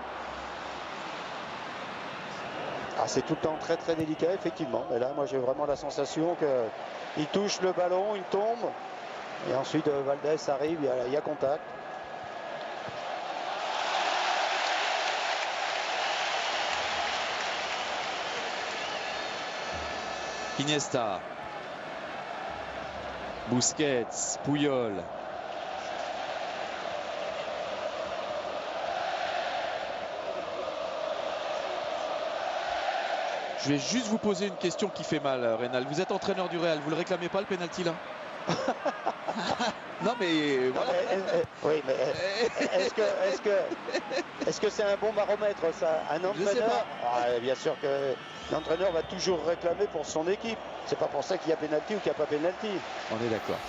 Ah, c'est tout le temps très très délicat, effectivement. Mais là, moi, j'ai vraiment la sensation qu'il touche le ballon, il tombe. Et ensuite, Valdés arrive, il y a contact. Iniesta. Busquets, Puyol. Je vais juste vous poser une question qui fait mal, Reynal. Vous êtes entraîneur du Real, vous le réclamez pas le penalty là? Non mais voilà. Oui, mais est-ce que c'est un bon baromètre ça? Un entraîneur, bien sûr que l'entraîneur va toujours réclamer pour son équipe. C'est pas pour ça qu'il y a pénalty ou qu'il n'y a pas pénalty. On est d'accord.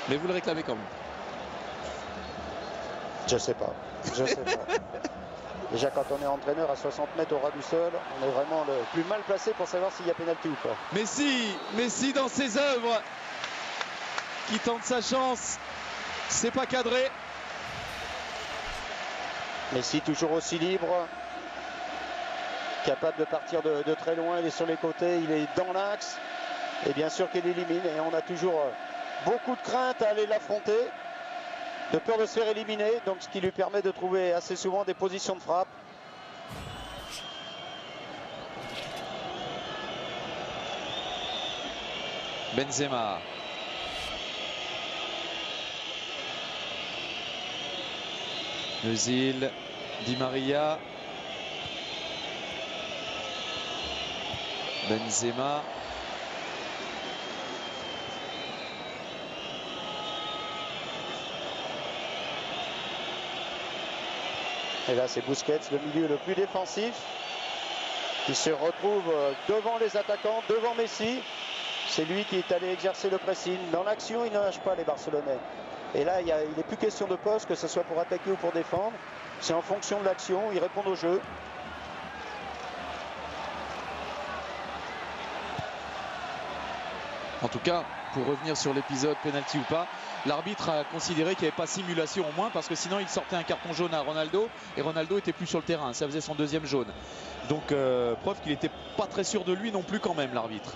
Mais vous le réclamez quand même? Je sais pas. Je sais pas. Déjà, quand on est entraîneur à 60 mètres au ras du sol, on est vraiment le plus mal placé pour savoir s'il y a pénalty ou pas. Messi dans ses œuvres, qui tente sa chance, c'est pas cadré. Messi toujours aussi libre, capable de partir de très loin, il est sur les côtés, il est dans l'axe, et bien sûr qu'il élimine, et on a toujours beaucoup de crainte à aller l'affronter, de peur de se faire éliminer, donc ce qui lui permet de trouver assez souvent des positions de frappe. Benzema. Özil, Di Maria. Benzema. Et là, c'est Busquets, le milieu le plus défensif, qui se retrouve devant les attaquants, devant Messi. C'est lui qui est allé exercer le pressing. Dans l'action, il ne lâche pas les Barcelonais. Et là, il n'est plus question de poste, que ce soit pour attaquer ou pour défendre. C'est en fonction de l'action, ils répondent au jeu. En tout cas, pour revenir sur l'épisode penalty ou pas, l'arbitre a considéré qu'il n'y avait pas simulation au moins, parce que sinon il sortait un carton jaune à Ronaldo et Ronaldo était plus sur le terrain, ça faisait son deuxième jaune. Donc preuve qu'il n'était pas très sûr de lui non plus quand même, l'arbitre.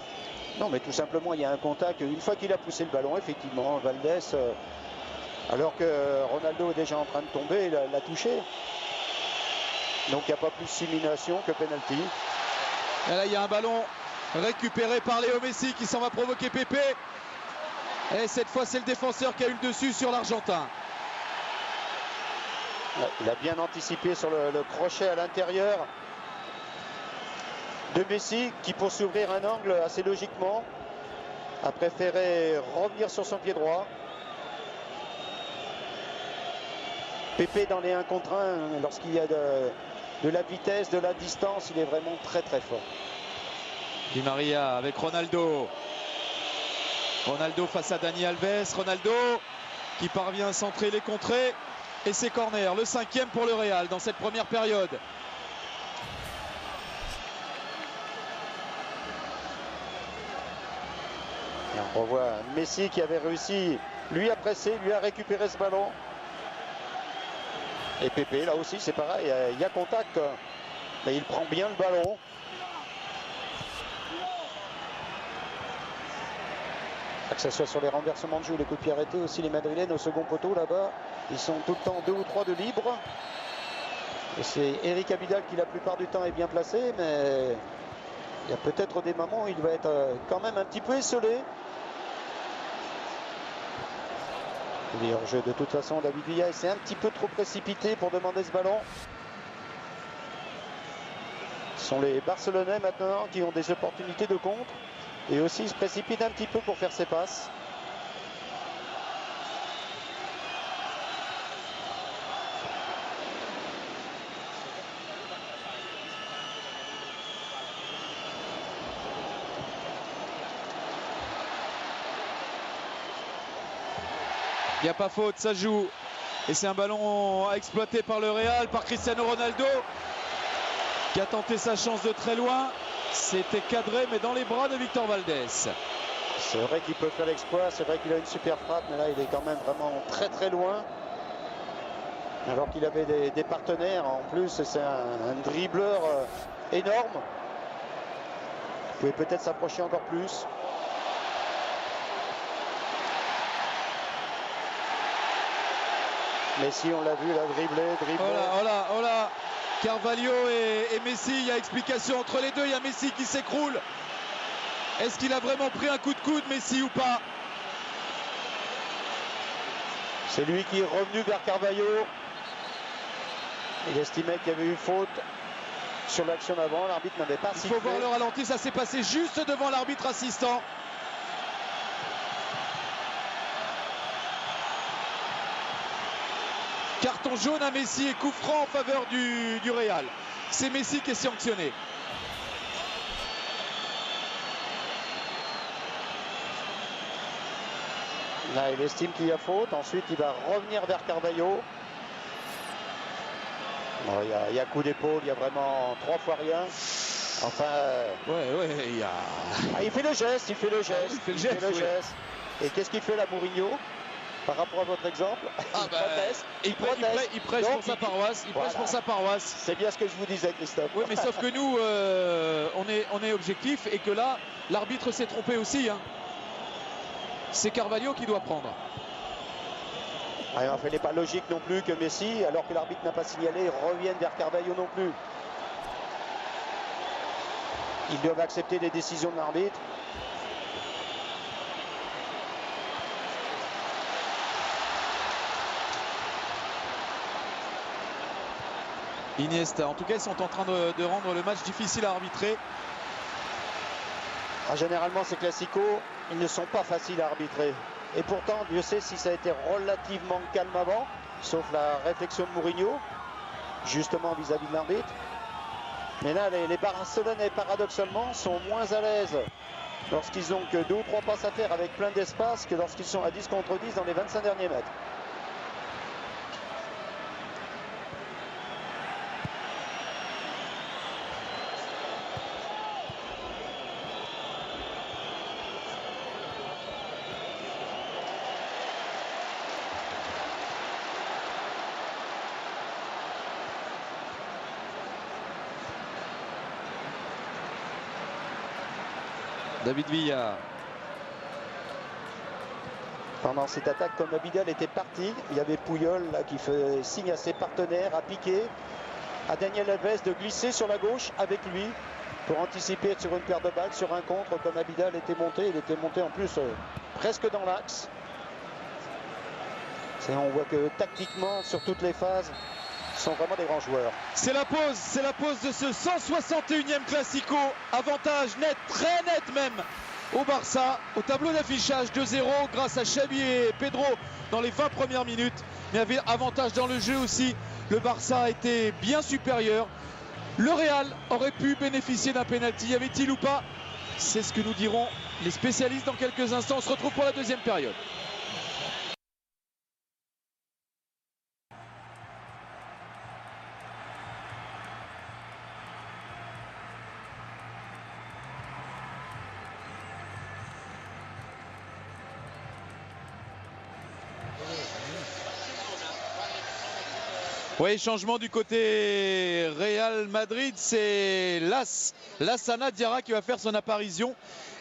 Non, mais tout simplement il y a un contact. Une fois qu'il a poussé le ballon, effectivement, Valdés, alors que Ronaldo est déjà en train de tomber, l'a touché. Donc il n'y a pas plus simulation que penalty. Et là il y a un ballon récupéré par Léo Messi qui s'en va provoquer Pepe. Et cette fois c'est le défenseur qui a eu le dessus sur l'Argentin. Il a bien anticipé sur le crochet à l'intérieur de Messi, qui pour s'ouvrir un angle assez logiquement a préféré revenir sur son pied droit. Pepe dans les 1 contre 1, lorsqu'il y a de la vitesse, de la distance, il est vraiment très très fort. Di Maria avec Ronaldo. Ronaldo face à Dani Alves. Ronaldo qui parvient à centrer les contrées. Et c'est corner, le 5e pour le Real dans cette première période. Et on revoit Messi qui avait réussi, lui a pressé, lui a récupéré ce ballon. Et Pepe là aussi c'est pareil, il y a contact, mais il prend bien le ballon. Que ce soit sur les renversements de jeu, les coups de pied arrêtés, aussi les Madrilènes au second poteau là-bas, ils sont tout le temps 2 ou 3 de libre. Et c'est Eric Abidal qui la plupart du temps est bien placé, mais il y a peut-être des moments où il va être quand même un petit peu esselé. Le hors-jeu de toute façon, David Villa s'est un petit peu trop précipité pour demander ce ballon. Ce sont les Barcelonais maintenant qui ont des opportunités de contre. Et aussi il se précipite un petit peu pour faire ses passes. Il n'y a pas faute, ça joue. Et c'est un ballon exploité par le Real, par Cristiano Ronaldo, qui a tenté sa chance de très loin. C'était cadré, mais dans les bras de Victor Valdés. C'est vrai qu'il peut faire l'exploit, c'est vrai qu'il a une super frappe, mais là il est quand même vraiment très très loin. Alors qu'il avait des partenaires, en plus c'est un dribbleur énorme. Il pouvait peut-être s'approcher encore plus. Messi, on l'a vu, là, dribbler. Oh là, Carvalho et Messi, il y a explication entre les deux, il y a Messi qui s'écroule. Est-ce qu'il a vraiment pris un coup de coude, Messi, ou pas? C'est lui qui est revenu vers Carvalho. Il estimait qu'il y avait eu faute sur l'action d'avant, l'arbitre n'avait pas sifflé. Il faut voir le ralenti, ça s'est passé juste devant l'arbitre assistant. Carton jaune à Messi et coup franc en faveur du Real. C'est Messi qui est sanctionné. Là, il estime qu'il y a faute. Ensuite, il va revenir vers Carvalho. Bon, il y a coup d'épaule, il y a vraiment 3 fois rien. Enfin. Il y a. Ah, il fait le geste, il fait le geste. Il fait le geste. Et qu'est-ce qu'il fait là, Mourinho? Par rapport à votre exemple, il prêche pour sa paroisse. Il prêche pour sa paroisse. C'est bien ce que je vous disais, Christophe. Oui, mais sauf que nous, on est objectif et que là, l'arbitre s'est trompé aussi. Hein. C'est Carvalho qui doit prendre. Enfin, il n'est pas logique non plus que Messi, alors que l'arbitre n'a pas signalé, revienne vers Carvalho non plus. Ils doivent accepter les décisions de l'arbitre. Iniesta, en tout cas, ils sont en train de rendre le match difficile à arbitrer. Ah, généralement, ces classicos, ils ne sont pas faciles à arbitrer. Et pourtant, Dieu sait si ça a été relativement calme avant, sauf la réflexion de Mourinho, justement vis-à-vis de l'arbitre. Mais là, les Barcelonais, paradoxalement, sont moins à l'aise lorsqu'ils ont que 2 ou 3 passes à faire avec plein d'espace que lorsqu'ils sont à 10 contre 10 dans les 25 derniers mètres. David Villa. Pendant cette attaque, comme Abidal était parti, il y avait Puyol là, qui fait signe à ses partenaires, à piquer, à Daniel Alves de glisser sur la gauche avec lui pour anticiper sur une paire de balles, sur un contre, comme Abidal était monté. Il était monté en plus presque dans l'axe. On voit que tactiquement, sur toutes les phases, sont vraiment des grands joueurs. C'est la pause de ce 161e Classico. Avantage net, très net même au Barça. Au tableau d'affichage 2-0 grâce à Xavi et Pedro dans les 20 premières minutes. Mais il y avait avantage dans le jeu aussi. Le Barça a été bien supérieur. Le Real aurait pu bénéficier d'un pénalty. Y avait-il ou pas? C'est ce que nous diront les spécialistes dans quelques instants. On se retrouve pour la deuxième période. Oui, changement du côté Real Madrid, c'est Lassana Diarra qui va faire son apparition.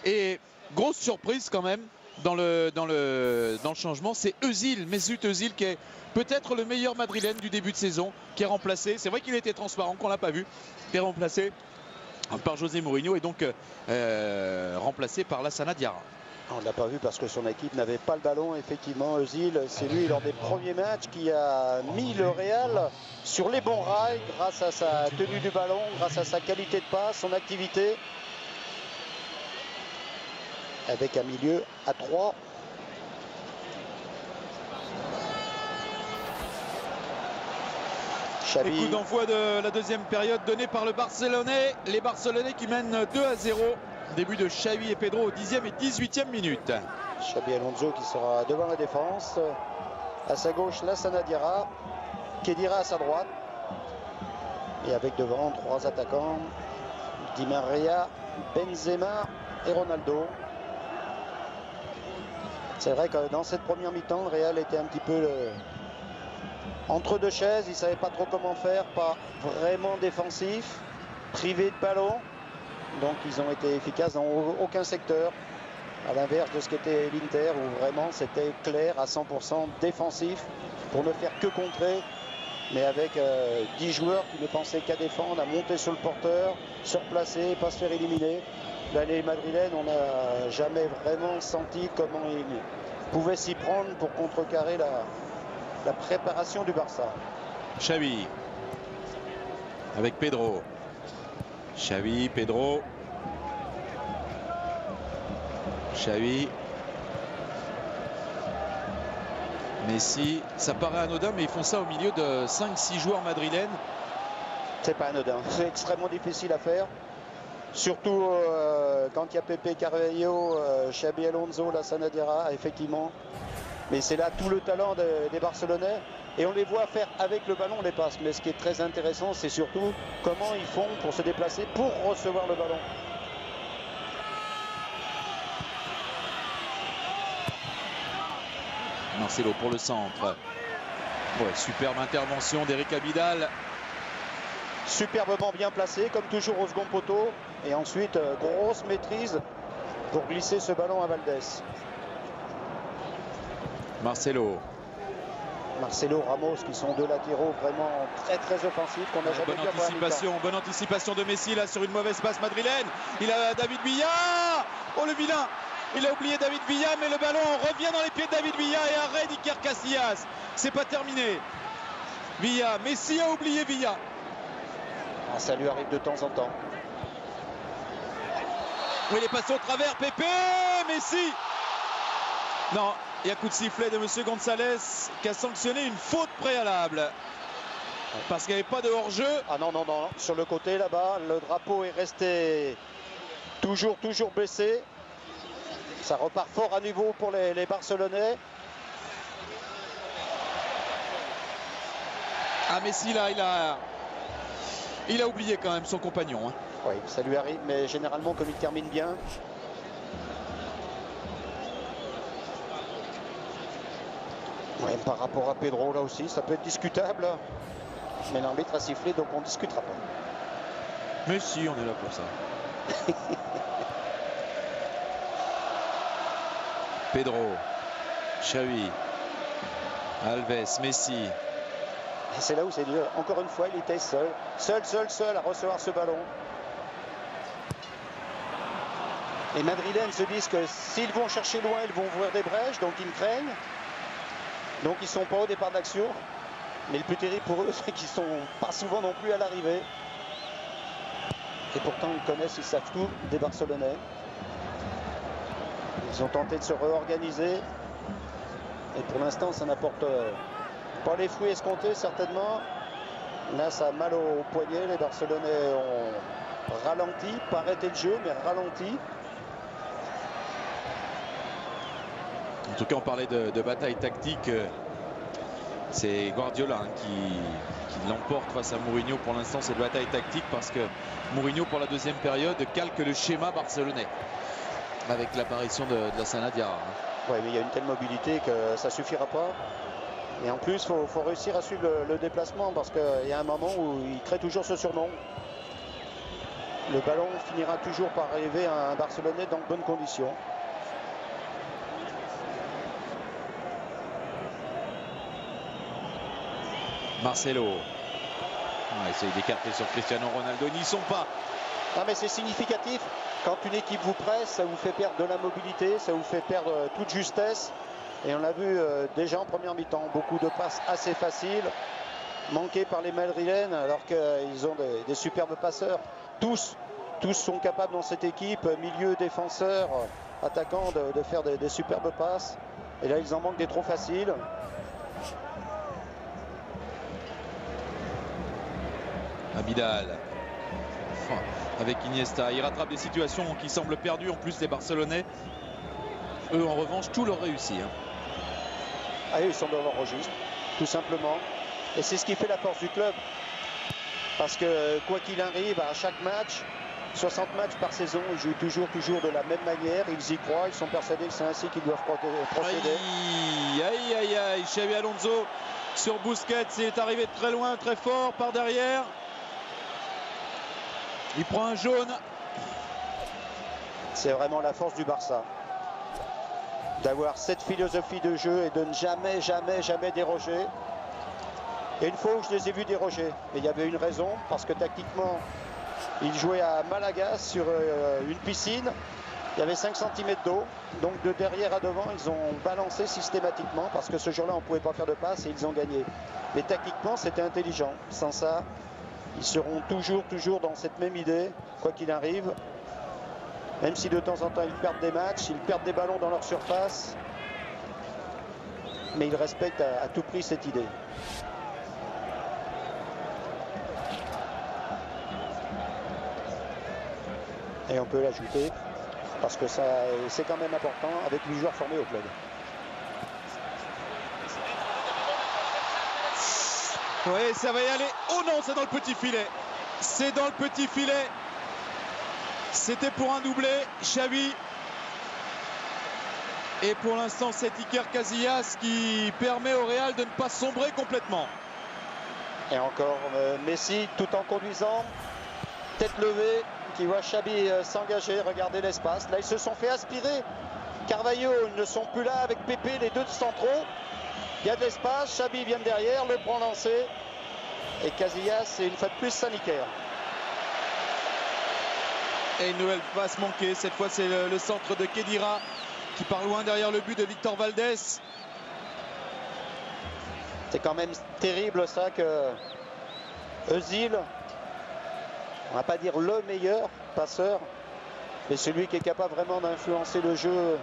Et grosse surprise quand même dans le changement, c'est Özil, Mesut Özil qui est peut-être le meilleur madrilène du début de saison, qui est remplacé. C'est vrai qu'il était transparent, qu'on l'a pas vu, qui est remplacé par José Mourinho et donc remplacé par Lassana Diarra. On ne l'a pas vu parce que son équipe n'avait pas le ballon. Effectivement, Özil, c'est lui lors des premiers matchs qui a mis le Real sur les bons rails grâce à sa tenue du ballon, grâce à sa qualité de passe, son activité. Avec un milieu à 3. Et coup d'envoi de la deuxième période donné par le Barcelonais. Les Barcelonais qui mènent 2-0. Début de Xavi et Pedro au 10e et 18e minute. Xabi Alonso qui sera devant la défense. À sa gauche, Lassana Diarra. Khedira à sa droite. Et avec devant 3 attaquants. Di Maria, Benzema et Ronaldo. C'est vrai que dans cette première mi-temps, le Real était un petit peu entre deux chaises. Ils ne savaient pas trop comment faire, pas vraiment défensif, privé de ballon. Donc ils ont été efficaces dans aucun secteur. À l'inverse de ce qu'était l'Inter, où vraiment c'était clair à 100% défensif pour ne faire que contrer. Mais avec 10 joueurs qui ne pensaient qu'à défendre, à monter sur le porteur, se replacer, pas se faire éliminer. Là, les Madrilènes, on n'a jamais vraiment senti comment ils pouvaient s'y prendre pour contrecarrer la préparation du Barça. Xavi avec Pedro. Xavi, Pedro. Xavi. Messi, ça paraît anodin, mais ils font ça au milieu de 5-6 joueurs madrilènes. C'est pas anodin, c'est extrêmement difficile à faire. Surtout quand il y a Pepe Carvalho, Xabi Alonso, Lassana Diarra, effectivement. Mais c'est là tout le talent des Barcelonais. Et on les voit faire avec le ballon les passes. Mais ce qui est très intéressant, c'est surtout comment ils font pour se déplacer, pour recevoir le ballon. Marcelo pour le centre. Ouais, superbe intervention d'Eric Abidal. Superbement bien placé, comme toujours au second poteau. Et ensuite, grosse maîtrise pour glisser ce ballon à Valdés. Marcelo, Ramos, qui sont deux latéraux vraiment très offensifs qu'on n'a jamais vu. Bonne anticipation de Messi là sur une mauvaise passe madrilène. Il a David Villa. Oh le vilain. Il a oublié David Villa, mais le ballon revient dans les pieds de David Villa et arrêt d'Iker Casillas. C'est pas terminé. Villa, Messi a oublié Villa. Ah, ça lui arrive de temps en temps. Oui, il est passé au travers, Pepe, Messi. Non, il y a coup de sifflet de M. González qui a sanctionné une faute préalable. Parce qu'il n'y avait pas de hors-jeu. Ah non, sur le côté là-bas, le drapeau est resté toujours baissé. Ça repart fort à nouveau pour les Barcelonais. Ah Messi là, il a oublié quand même son compagnon. Hein. Oui, ça lui arrive, mais généralement comme il termine bien. Ouais, par rapport à Pedro là aussi, ça peut être discutable. Mais l'arbitre a sifflé, donc on ne discutera pas. Mais si, on est là pour ça. Pedro, Xavi, Alves, Messi. C'est là où c'est dur. Encore une fois, il était seul à recevoir ce ballon. Les Madrilènes se disent que s'ils vont chercher loin, ils vont ouvrir des brèches, donc ils craignent. Donc ils ne sont pas au départ d'action. Mais le plus terrible pour eux, c'est qu'ils ne sont pas souvent non plus à l'arrivée. Et pourtant, ils connaissent, ils savent tout des Barcelonais. Ils ont tenté de se réorganiser. Et pour l'instant, ça n'apporte pas les fruits escomptés, certainement. Là, ça a mal au poignet. Les Barcelonais ont ralenti, pas arrêté le jeu, mais ralenti. En tout cas, on parlait de bataille tactique. C'est Guardiola hein, qui l'emporte face à Mourinho. Pour l'instant, c'est de bataille tactique parce que Mourinho, pour la deuxième période, calque le schéma barcelonais avec l'apparition de Lassana Diarra. Oui, mais il y a une telle mobilité que ça ne suffira pas. Et en plus, il faut réussir à suivre le déplacement parce qu'il y a un moment où il crée toujours ce surnom. Le ballon finira toujours par arriver à un Barcelonais dans de bonnes conditions. Marcelo. On va essayer d'écarter sur Cristiano Ronaldo. Ils n'y sont pas. Ah, mais c'est significatif. Quand une équipe vous presse, ça vous fait perdre de la mobilité, ça vous fait perdre toute justesse. Et on l'a vu déjà en première mi-temps. Beaucoup de passes assez faciles, manquées par les Madrilènes, alors qu'ils ont des superbes passeurs. Tous sont capables dans cette équipe, milieu, défenseur, attaquant, de faire des superbes passes. Et là, ils en manquent des trop faciles. Abidal avec Iniesta, il rattrape des situations qui semblent perdues. En plus, les Barcelonais, eux en revanche, tout leur réussit. Ah oui, ils sont dans leur registre, tout simplement. Et c'est ce qui fait la force du club. Parce que quoi qu'il arrive, à chaque match, 60 matchs par saison, ils jouent toujours de la même manière. Ils y croient, ils sont persuadés que c'est ainsi qu'ils doivent procéder. Aïe, aïe, aïe, Xabi Alonso sur Busquets, il est arrivé de très loin, très fort par derrière. Il prend un jaune. C'est vraiment la force du Barça. D'avoir cette philosophie de jeu et de ne jamais déroger. Et une fois où je les ai vus déroger, mais il y avait une raison, parce que tactiquement, ils jouaient à Malaga sur une piscine. Il y avait 5 cm d'eau, donc de derrière à devant, ils ont balancé systématiquement, parce que ce jour-là, on ne pouvait pas faire de passe et ils ont gagné. Mais tactiquement, c'était intelligent. Sans ça, ils seront toujours dans cette même idée, quoi qu'il arrive. Même si de temps en temps, ils perdent des matchs, ils perdent des ballons dans leur surface. Mais ils respectent à tout prix cette idée. Et on peut l'ajouter parce que ça c'est quand même important avec 8 joueurs formés au club. Oui, ça va y aller. Oh non, c'est dans le petit filet. C'est dans le petit filet. C'était pour un doublé, Xavi. Et pour l'instant, c'est Iker Casillas qui permet au Real de ne pas sombrer complètement. Et encore Messi tout en conduisant, tête levée, qui voit Xavi s'engager, regarder l'espace. Là, ils se sont fait aspirer. Carvalho, ils ne sont plus là avec Pepe, les deux centraux. Il y a de l'espace, Xavi vient derrière, le prend lancé. Et Casillas, c'est une fois de plus Saint-Nicaire. Et une nouvelle passe manquée. Cette fois, c'est le centre de Khedira qui part loin derrière le but de Victor Valdés. C'est quand même terrible ça que Özil, on va pas dire le meilleur passeur, mais celui qui est capable vraiment d'influencer le jeu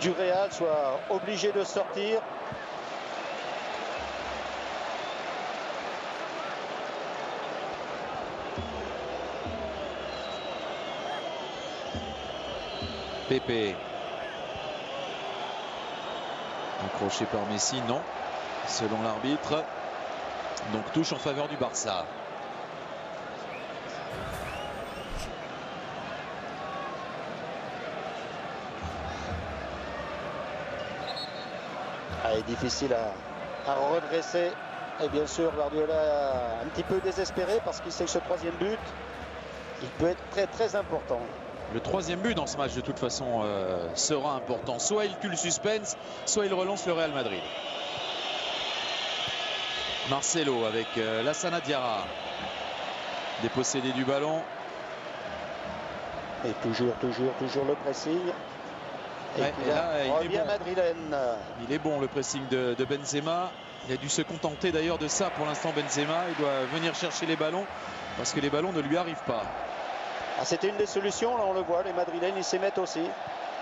du Real, soit obligé de sortir. Pepe. Accroché par Messi, non. Selon l'arbitre. Donc touche en faveur du Barça. Est difficile à redresser. Et bien sûr, Guardiola un petit peu désespéré parce qu'il sait que ce troisième but, il peut être très important. Le troisième but dans ce match, de toute façon, sera important. Soit il tue le suspense, soit il relance le Real Madrid. Marcelo avec Lassana Diarra. Dépossédé du ballon. Et toujours le pressing. Et ouais, puis là, il revient bon. Madrilène. Il est bon le pressing de Benzema. Il a dû se contenter d'ailleurs de ça pour l'instant, Benzema. Il doit venir chercher les ballons parce que les ballons ne lui arrivent pas. Ah, c'était une des solutions, là on le voit, les Madrilènes ils s'y mettent aussi.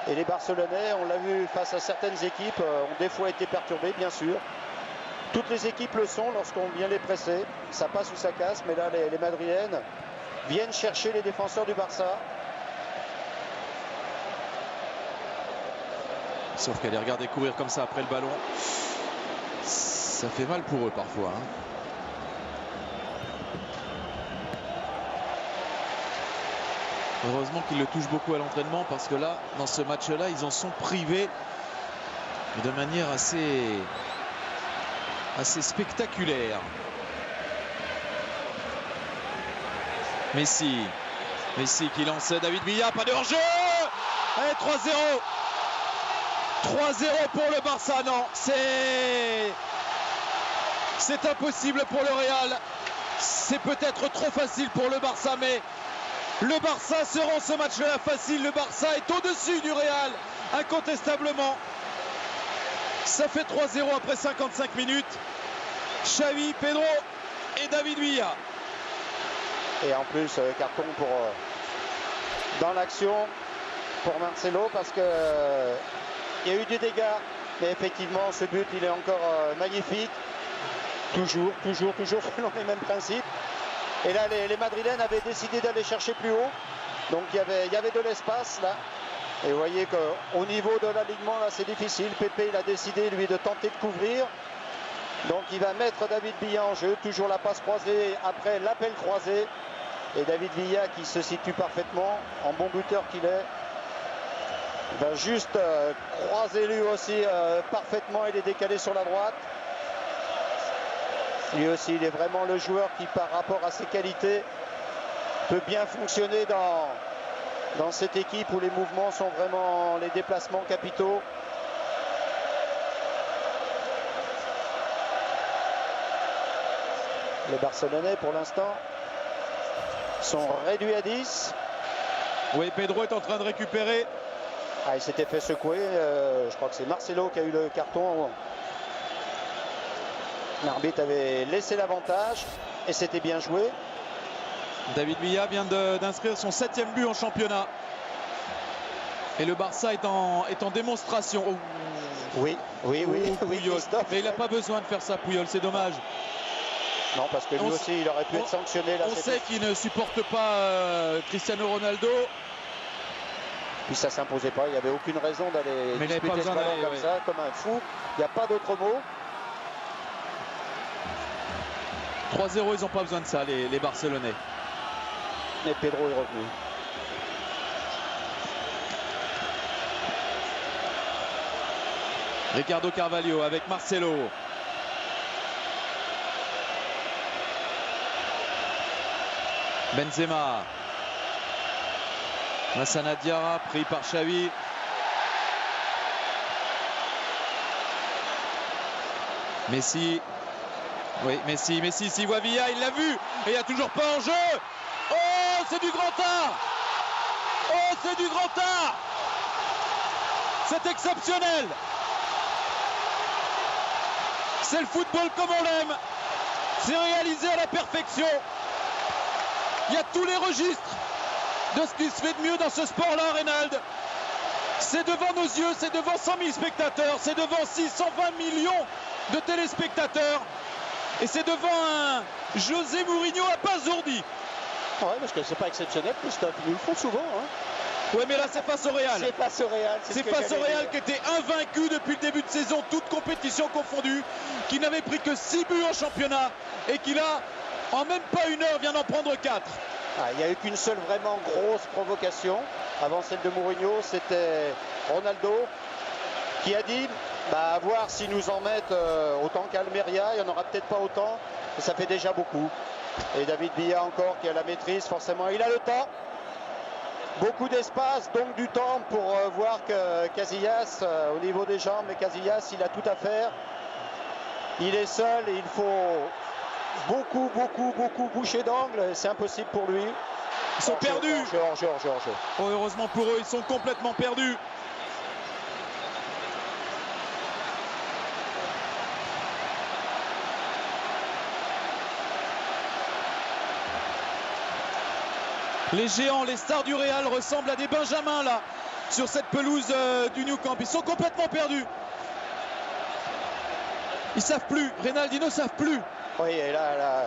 Et les Barcelonais, on l'a vu face à certaines équipes, ont des fois été perturbés, bien sûr. Toutes les équipes le sont lorsqu'on vient les presser. Ça passe ou ça casse, mais là les Madrilènes viennent chercher les défenseurs du Barça. Sauf qu'à les regarder courir comme ça après le ballon, ça fait mal pour eux parfois. Hein. Heureusement qu'ils le touchent beaucoup à l'entraînement parce que là, dans ce match-là, ils en sont privés de manière assez spectaculaire. Messi qui lance David Villa, pas de hors-jeu. Et 3-0. 3-0 pour le Barça. Non, c'est impossible pour le Real. C'est peut-être trop facile pour le Barça, mais le Barça se rend ce match-là facile. Le Barça est au-dessus du Real, incontestablement. Ça fait 3-0 après 55 minutes. Xavi, Pedro et David Villa. Et en plus, carton pour dans l'action pour Marcelo parce que il y a eu des dégâts. Mais effectivement, ce but, il est encore magnifique. Toujours selon les mêmes principes. Et là, les Madrilènes avaient décidé d'aller chercher plus haut. Donc il y avait de l'espace là. Et vous voyez qu'au niveau de l'alignement, là, c'est difficile. Pépé, il a décidé, lui, de tenter de couvrir. Donc, il va mettre David Villa en jeu. Toujours la passe croisée après l'appel croisé. Et David Villa qui se situe parfaitement, en bon buteur qu'il est. Il va juste croiser lui aussi parfaitement. Il est décalé sur la droite. Lui aussi, il est vraiment le joueur qui, par rapport à ses qualités, peut bien fonctionner dans cette équipe où les mouvements sont vraiment les déplacements capitaux. Les Barcelonais, pour l'instant, sont réduits à 10. Oui, Pedro est en train de récupérer. Ah, il s'était fait secouer. Je crois que c'est Marcelo qui a eu le carton. L'arbitre avait laissé l'avantage et c'était bien joué. David Villa vient d'inscrire son 7e but en championnat. Et le Barça est en démonstration. Oh. Oui. Puyol. Mais il n'a pas besoin de faire ça, Puyol, c'est dommage. Non, parce que lui aussi, il aurait pu être sanctionné. Là, on sait qu'il ne supporte pas Cristiano Ronaldo. Puis ça ne s'imposait pas, il n'y avait aucune raison d'aller disputer ce ballon comme ça, comme un fou. Il n'y a pas d'autre mot. 3-0, ils n'ont pas besoin de ça, les Barcelonais. Et Pedro est revenu. Ricardo Carvalho avec Marcelo. Benzema. Lassana Diarra pris par Xavi. Messi. Oui, Messi, s'il voit Villa, il l'a vu. Et il n'y a toujours pas en jeu. Oh, c'est du grand art. Oh, c'est du grand art. C'est exceptionnel. C'est le football comme on l'aime. C'est réalisé à la perfection. Il y a tous les registres de ce qui se fait de mieux dans ce sport-là, Reynald. C'est devant nos yeux, c'est devant 100 000 spectateurs, c'est devant 620 millions de téléspectateurs. Et c'est devant un José Mourinho abasourdi. Ouais, parce que c'est pas exceptionnel, Christophe. Ils le font souvent. Hein. Oui, mais là, c'est face au Real. C'est face au Real. C'est face au Real qui était invaincu depuis le début de saison, toute compétition confondue, qui n'avait pris que 6 buts en championnat et qui, là, en même pas une heure, vient d'en prendre 4. Il n'y a eu qu'une seule vraiment grosse provocation. Avant celle de Mourinho, c'était Ronaldo qui a dit à voir s'ils nous en mettent autant qu'Almeria, il n'y en aura peut-être pas autant, et ça fait déjà beaucoup. Et David Villa encore qui a la maîtrise, forcément, il a le temps. Beaucoup d'espace, donc du temps pour voir que Casillas, au niveau des jambes, mais Casillas, il a tout à faire. Il est seul et il faut beaucoup boucher d'angle. C'est impossible pour lui. Ils sont perdus. Hors-jeu. Oh, heureusement pour eux, ils sont complètement perdus. Les géants, les stars du Real ressemblent à des benjamins là, sur cette pelouse du Nou Camp. Ils sont complètement perdus. Ils savent plus. Reynald, ils ne savent plus. Oui, et là,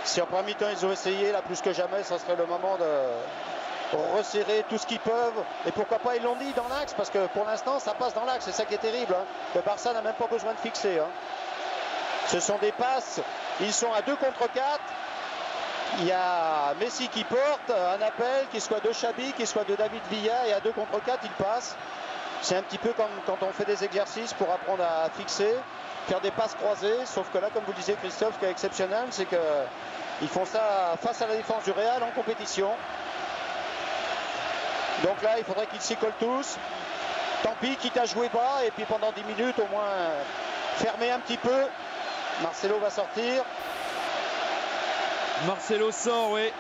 si en premier temps ils ont essayé, là plus que jamais, ça serait le moment de resserrer tout ce qu'ils peuvent. Et pourquoi pas, ils l'ont dit dans l'axe, parce que pour l'instant, ça passe dans l'axe. C'est ça qui est terrible. Hein. Le Barça n'a même pas besoin de fixer. Hein. Ce sont des passes. Ils sont à 2 contre 4. Il y a Messi qui porte un appel, qu'il soit de Xavi, qu'il soit de David Villa, et à 2 contre 4, il passe. C'est un petit peu comme quand on fait des exercices pour apprendre à fixer, faire des passes croisées, sauf que là, comme vous le disiez Christophe, ce qui est exceptionnel, c'est qu'ils font ça face à la défense du Real en compétition. Donc là, il faudrait qu'ils s'y collent tous. Tant pis, quitte à jouer bas, et puis pendant 10 minutes, au moins, fermer un petit peu. Marcelo va sortir. Marcelo sort, oui,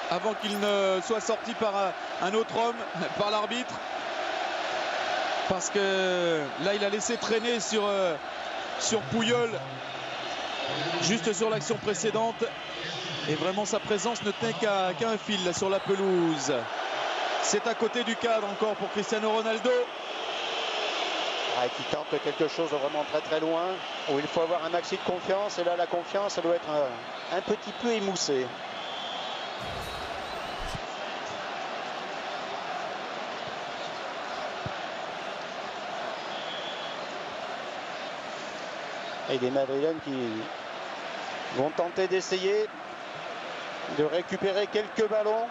avant qu'il ne soit sorti par un autre homme, par l'arbitre. Parce que là, il a laissé traîner sur Puyol, juste sur l'action précédente. Et vraiment, sa présence ne tenait qu'à un fil là, sur la pelouse. C'est à côté du cadre encore pour Cristiano Ronaldo. Qui tente quelque chose de vraiment très loin, où il faut avoir un maxi de confiance, et là la confiance elle doit être un petit peu émoussée. Et les Madrilènes qui vont tenter d'essayer de récupérer quelques ballons.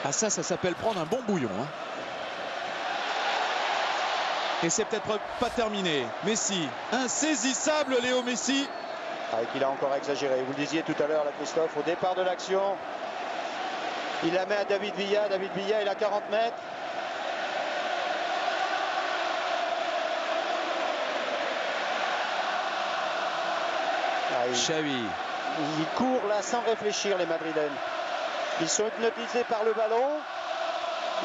Ah ça s'appelle prendre un bon bouillon. Hein. Et c'est peut-être pas terminé. Messi, insaisissable Léo Messi. Ah, et qu'il a encore exagéré. Vous le disiez tout à l'heure, là, Christophe, au départ de l'action. Il la met à David Villa. David Villa, il a 40 mètres. Xavi. Ils courent là sans réfléchir, les Madrilènes. Ils sont hypnotisés par le ballon.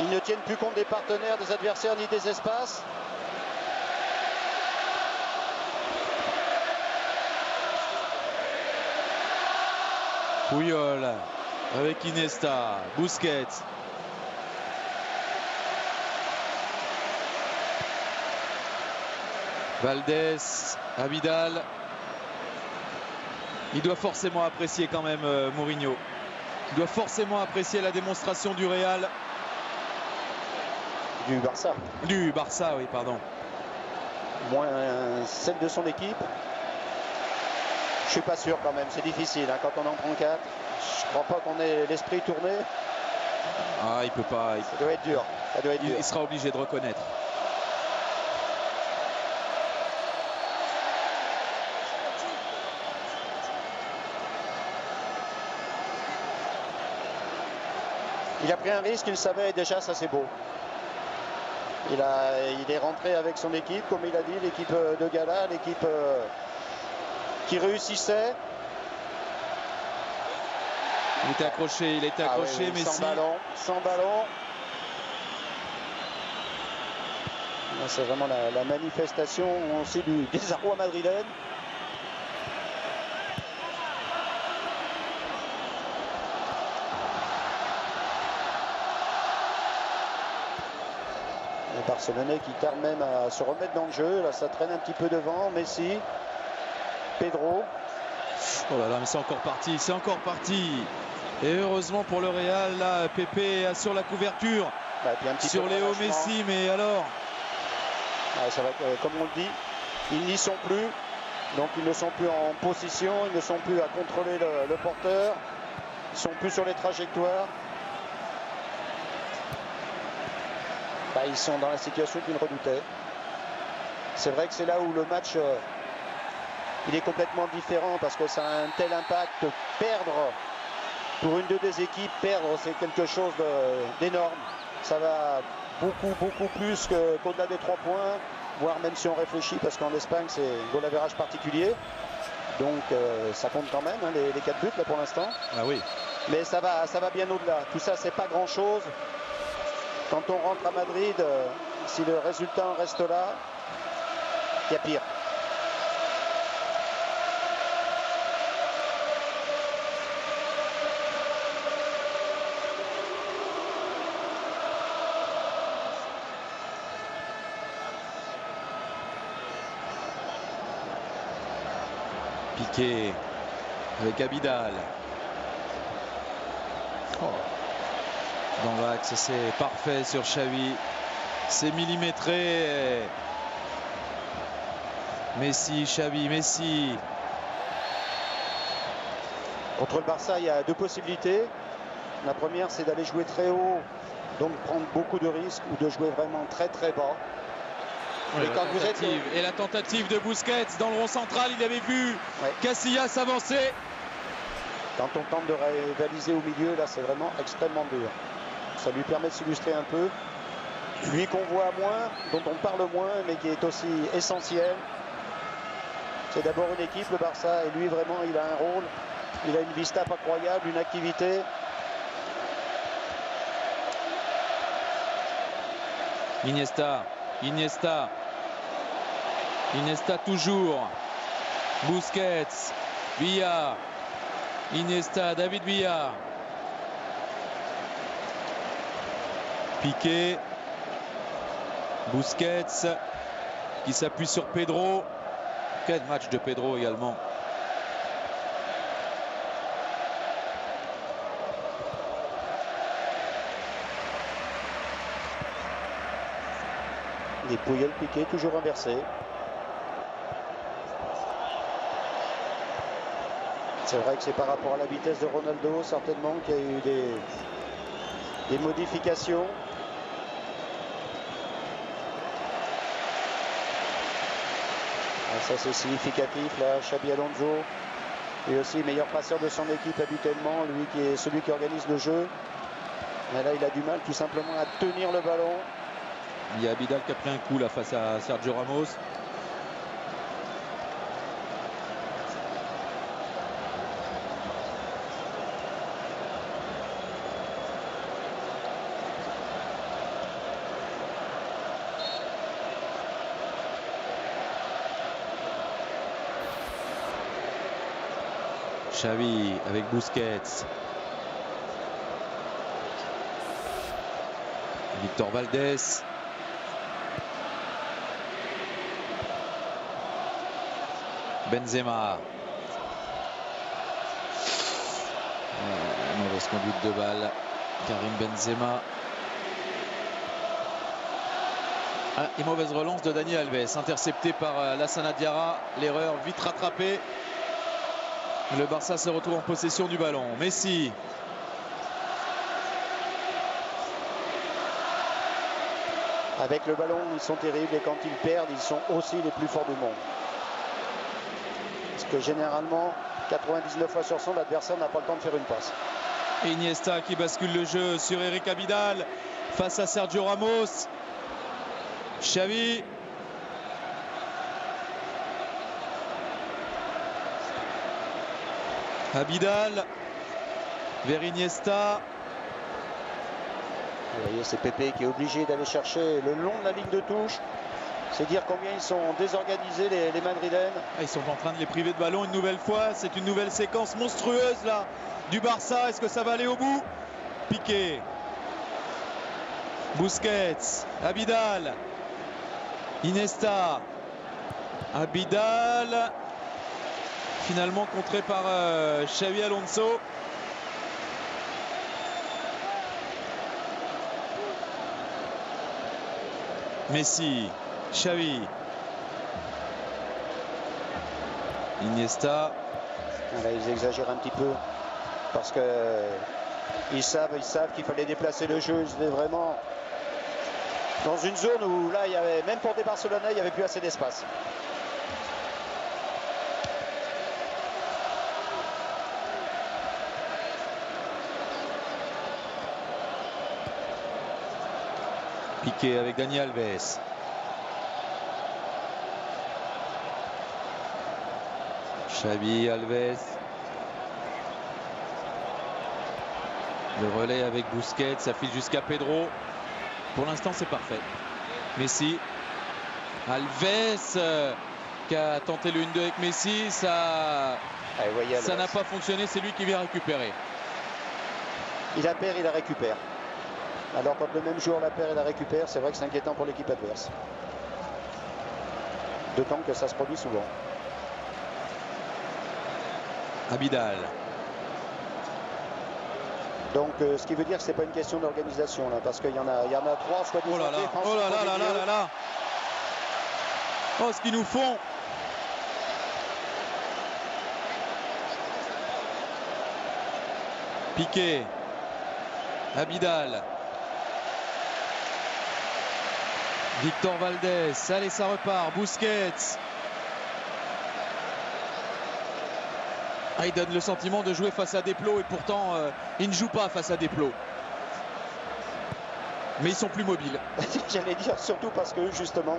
Ils ne tiennent plus compte des partenaires, des adversaires ni des espaces. Puyol avec Iniesta, Busquets. Valdés, à Vidal. Il doit forcément apprécier quand même Mourinho. Il doit forcément apprécier la démonstration du Real. Du Barça. Du Barça, oui, pardon. Moins celle de son équipe. Je suis pas sûr quand même, c'est difficile hein, quand on en prend 4. Je crois pas qu'on ait l'esprit tourné. Ah, il peut pas. Ça doit être dur. Ça doit être dur. Il sera obligé de reconnaître. Il a pris un risque, il le savait et déjà ça c'est beau. Il est rentré avec son équipe, comme il a dit, l'équipe de gala, l'équipe qui réussissait. Il était accroché, oui, Messi. Sans ballon. C'est vraiment la manifestation aussi du désarroi madrilène. Les Barcelonais qui tardent même à se remettre dans le jeu. Là, ça traîne un petit peu devant. Messi, Pedro. Oh là là, mais c'est encore parti. Et heureusement pour le Real, là, Pepe assure la couverture sur Léo Messi, mais alors ça va être, comme on le dit, ils n'y sont plus. Donc ils ne sont plus en position, ils ne sont plus à contrôler le porteur. Ils ne sont plus sur les trajectoires. Ils sont dans la situation qu'ils redoutaient. C'est vrai que c'est là où le match il est complètement différent parce que ça a un tel impact. Perdre pour une des équipes, perdre c'est quelque chose d'énorme. Ça va beaucoup plus qu'au-delà des 3 points, voire même si on réfléchit parce qu'en Espagne c'est goal average particulier. Donc ça compte quand même hein, les 4 buts là pour l'instant. Ah oui. Mais ça va bien au-delà. Tout ça c'est pas grand chose. Quand on rentre à Madrid, si le résultat en reste là, il y a pire. Piqué avec Abidal. Dans l'axe, c'est parfait sur Xavi. C'est millimétré. Messi, Xavi, Messi. Contre le Barça, il y a 2 possibilités. La première, c'est d'aller jouer très haut, donc prendre beaucoup de risques, ou de jouer vraiment très bas. Oui, et la tentative de Busquets dans le rond central, il avait vu Casillas avancer. Quand on tente de rivaliser au milieu, là, c'est vraiment extrêmement dur. Ça lui permet de s'illustrer un peu. Lui qu'on voit moins, dont on parle moins, mais qui est aussi essentiel. C'est d'abord une équipe, le Barça, et lui, vraiment, il a un rôle. Il a une vista incroyable, une activité. Iniesta toujours. Busquets, Villa. Iniesta, David Villa. Piqué. Busquets qui s'appuie sur Pedro. Quel match de Pedro également. Et Puyol, Piqué toujours inversé. C'est vrai que c'est par rapport à la vitesse de Ronaldo, certainement, qu'il y a eu des modifications. Ça c'est significatif là, Xabi Alonso est aussi meilleur passeur de son équipe habituellement, lui qui est celui qui organise le jeu. Mais là il a du mal tout simplement à tenir le ballon. Il y a Abidal qui a pris un coup là face à Sergio Ramos. Xavi avec Busquets. Victor Valdés. Benzema. Mauvaise conduite de balle. Karim Benzema. Et mauvaise relance de Dani Alves. Intercepté par Lassana Diarra. L'erreur vite rattrapée. Le Barça se retrouve en possession du ballon. Messi. Avec le ballon, ils sont terribles et quand ils perdent, ils sont aussi les plus forts du monde. Parce que généralement, 99 fois sur 100, l'adversaire n'a pas le temps de faire une passe. Iniesta qui bascule le jeu sur Eric Abidal face à Sergio Ramos. Xavi. Abidal vers Iniesta. Vous voyez, c'est Pepe qui est obligé d'aller chercher le long de la ligne de touche. C'est dire combien ils sont désorganisés les Madrilènes. Ils sont en train de les priver de ballon une nouvelle fois. C'est une nouvelle séquence monstrueuse là du Barça. Est-ce que ça va aller au bout? Piqué. Busquets. Abidal. Iniesta. Abidal. Finalement contré par Xabi Alonso. Messi, Xavi, Iniesta. Là, ils exagèrent un petit peu parce que ils savent qu'il fallait déplacer le jeu. Ils étaient vraiment dans une zone où là, il y avait, même pour des Barcelonais, il n'y avait plus assez d'espace. Piqué avec Dani Alves. Xavi, Alves. Le relais avec Busquets, ça file jusqu'à Pedro. Pour l'instant, c'est parfait. Messi. Alves qui a tenté le 1-2 avec Messi. Ça n'a pas fonctionné. C'est lui qui vient récupérer. Il la perd, il la récupère. Alors quand le même joueur la perd et la récupère, c'est vrai que c'est inquiétant pour l'équipe adverse. D'autant que ça se produit souvent. Abidal. Donc ce qui veut dire que c'est pas une question d'organisation là, parce qu'il y en a trois soit oh là là, oh là là là là là là. Oh ce qu'ils nous font. Piqué. Abidal. Victor Valdés, allez ça repart, Busquets. Il donne le sentiment de jouer face à Desplos et pourtant il ne joue pas face à Desplos. Mais ils sont plus mobiles. J'allais dire surtout parce que justement,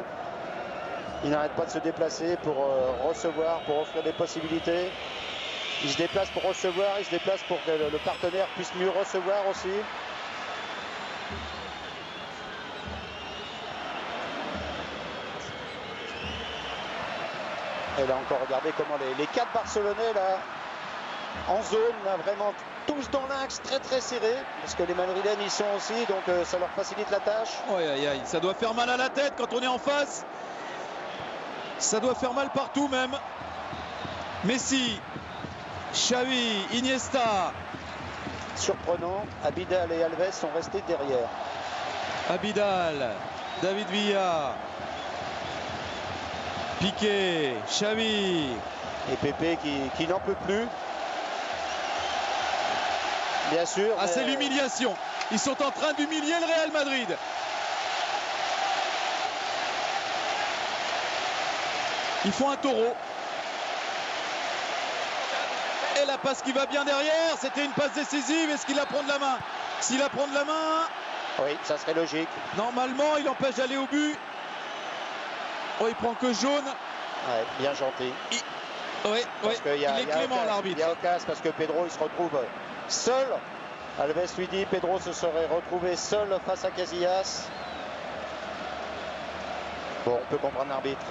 ils n'arrêtent pas de se déplacer pour recevoir, pour offrir des possibilités. Ils se déplacent pour recevoir, ils se déplacent pour que le partenaire puisse mieux recevoir aussi. Et là encore, regardez comment les quatre Barcelonais là, en zone, là, vraiment tous dans l'axe, très très serré, parce que les Madrilènes y sont aussi, donc ça leur facilite la tâche. Aïe aïe aïe, ça doit faire mal à la tête quand on est en face. Ça doit faire mal partout même. Messi, Xavi, Iniesta. Surprenant, Abidal et Alves sont restés derrière. Abidal, David Villa. Piqué, Xavi. Et Pepe qui n'en peut plus. Bien sûr. Ah, c'est l'humiliation. Ils sont en train d'humilier le Real Madrid. Ils font un taureau. Et la passe qui va bien derrière. C'était une passe décisive. Est-ce qu'il la prend de la main? S'il la prend de la main... Oui, ça serait logique. Normalement, il empêche d'aller au but. Oh, il prend que jaune. Ouais, bien gentil. Oui, il est clément, l'arbitre. Il y a occasion parce que Pedro, il se retrouve seul. Alves lui dit, Pedro se serait retrouvé seul face à Casillas. Bon, on peut comprendre l'arbitre.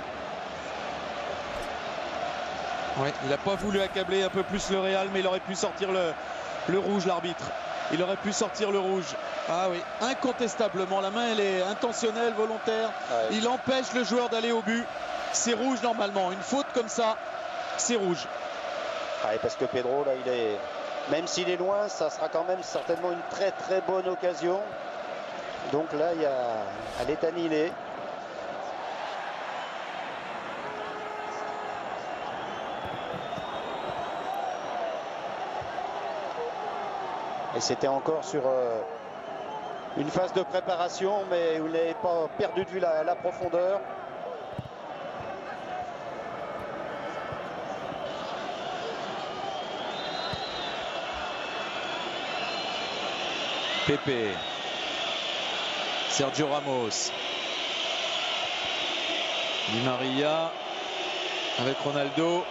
Oui, il n'a pas voulu accabler un peu plus le Real, mais il aurait pu sortir le rouge, l'arbitre. Il aurait pu sortir le rouge. Ah oui, incontestablement, la main elle est intentionnelle, volontaire. Ouais. Il empêche le joueur d'aller au but. C'est rouge normalement. Une faute comme ça, c'est rouge. Ouais, parce que Pedro, là, il est... Même s'il est loin, ça sera quand même certainement une très très bonne occasion. Donc là, elle est annihilée. Et c'était encore sur une phase de préparation, mais où il n'avait pas perdu de vue la profondeur. Pepe. Sergio Ramos. Di Maria avec Ronaldo.